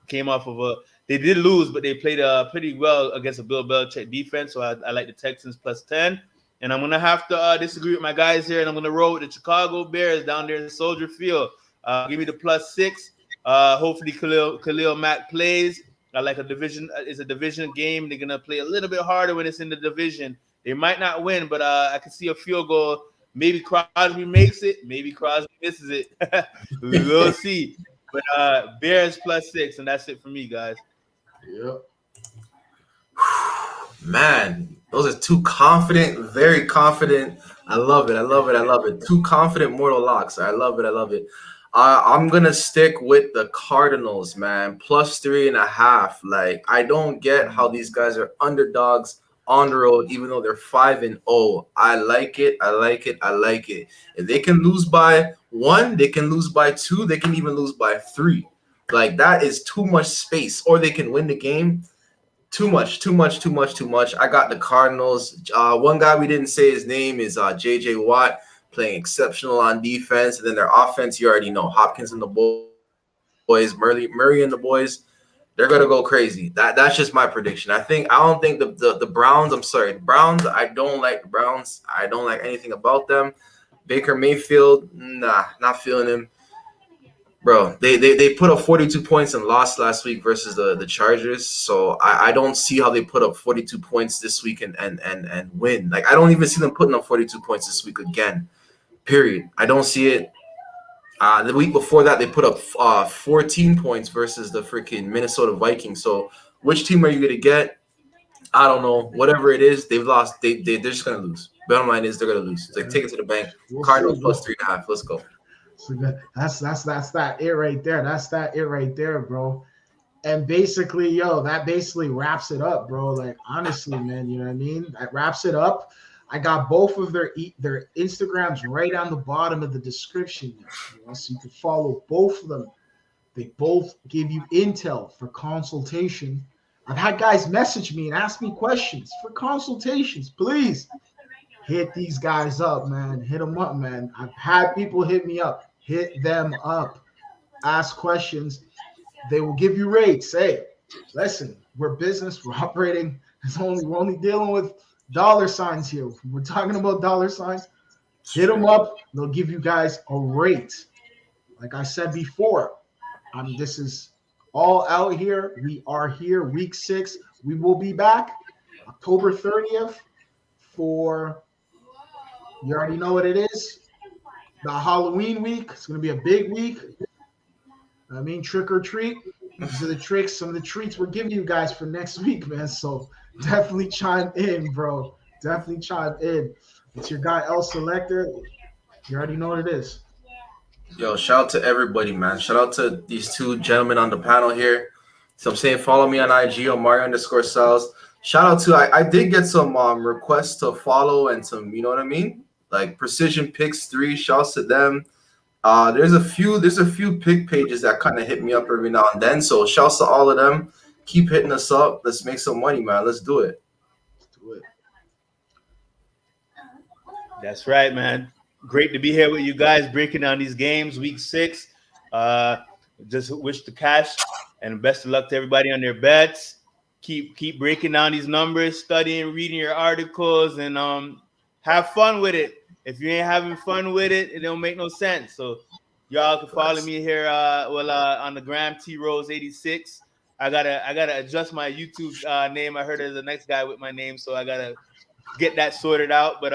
came off of they did lose, but they played pretty well against a Bill Belichick defense. So I like the Texans +10. And I'm going to have to disagree with my guys here, and I'm going to roll with the Chicago Bears down there in Soldier Field. Give me the +6. Hopefully Khalil Mack plays. I like a division. It's a division game. They're gonna play a little bit harder when it's in the division. They might not win, but I can see a field goal. Maybe Crosby makes it. Maybe Crosby misses it. We will see. But Bears +6, and that's it for me, guys. Yep. Man, those are two confident, very confident. I love it. Two confident mortal locks. I love it. I'm gonna stick with the Cardinals, man. Plus 3.5. Like, I don't get how these guys are underdogs on the road, even though they're 5-0. I like it. I like it. I like it. If they can lose by 1, they can lose by 2, they can even lose by 3. Like, that is too much space. Or they can win the game. Too much, too much, too much, too much. I got the Cardinals. One guy we didn't say his name is J.J. Watt, playing exceptional on defense. And then their offense, you already know. Hopkins and the boys, Murray and the boys, they're gonna go crazy. That's just my prediction. I don't think the Browns. I'm sorry, the Browns. I don't like the Browns. I don't like anything about them. Baker Mayfield, nah, not feeling him. Bro, they put up 42 points and lost last week versus the Chargers. So I don't see how they put up 42 points this week and win. Like, I don't even see them putting up 42 points this week again. Period. I don't see it. The week before that, they put up 14 points versus the freaking Minnesota Vikings. So which team are you going to get? I don't know. Whatever it is, they've lost. They're just going to lose. Bottom line is they're going to lose. It's like, take it to the bank. Cardinals plus 3.5. Let's go. So that's that it right there. That's that it right there, bro. And basically, that basically wraps it up, bro. Like, honestly, man, you know what I mean? That wraps it up. I got both of their Instagrams right on the bottom of the description, so you can follow both of them. They both give you intel for consultation. I've had guys message me and ask me questions for consultations. Please hit these guys up, man. Hit them up, man. I've had people hit me up. Hit them up. Ask questions. They will give you rates. Hey, listen, we're business. We're operating. We're only dealing with dollar signs here. We're talking about dollar signs. Hit them up. They'll give you guys a rate. Like I said before, this is all out here. We are here. Week 6. We will be back October 30th for, you already know what it is, the Halloween week. It's going to be a big week. I mean, trick or treat. These are the tricks, some of the treats we're giving you guys for next week, man. So definitely chime in, bro. Definitely chime in. It's your guy, El Selector. You already know what it is. Yo, shout out to everybody, man. Shout out to these two gentlemen on the panel here. So I'm saying follow me on IG on Mario_Salz. Shout out to I did get some requests to follow and some, you know what I mean? Like Precision Picks 3, shouts to them. There's a few pick pages that kind of hit me up every now and then. So shouts to all of them. Keep hitting us up. Let's make some money, man. Let's do it. Let's do it. That's right, man. Great to be here with you guys, breaking down these games, week 6. Just wish the cash and best of luck to everybody on their bets. Keep breaking down these numbers, studying, reading your articles, and have fun with it. If you ain't having fun with it, it don't make no sense. So y'all can follow me here on the gram TRose86. I gotta adjust my YouTube name. I heard there's the next guy with my name, so I gotta get that sorted out. But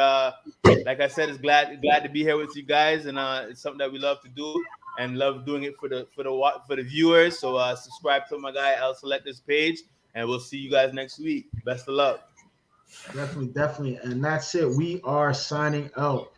like I said, it's glad to be here with you guys, and it's something that we love to do and love doing it for the viewers. So subscribe to my guy El Selector's page, and we'll see you guys next week. Best of luck. Definitely. And that's it. We are signing out.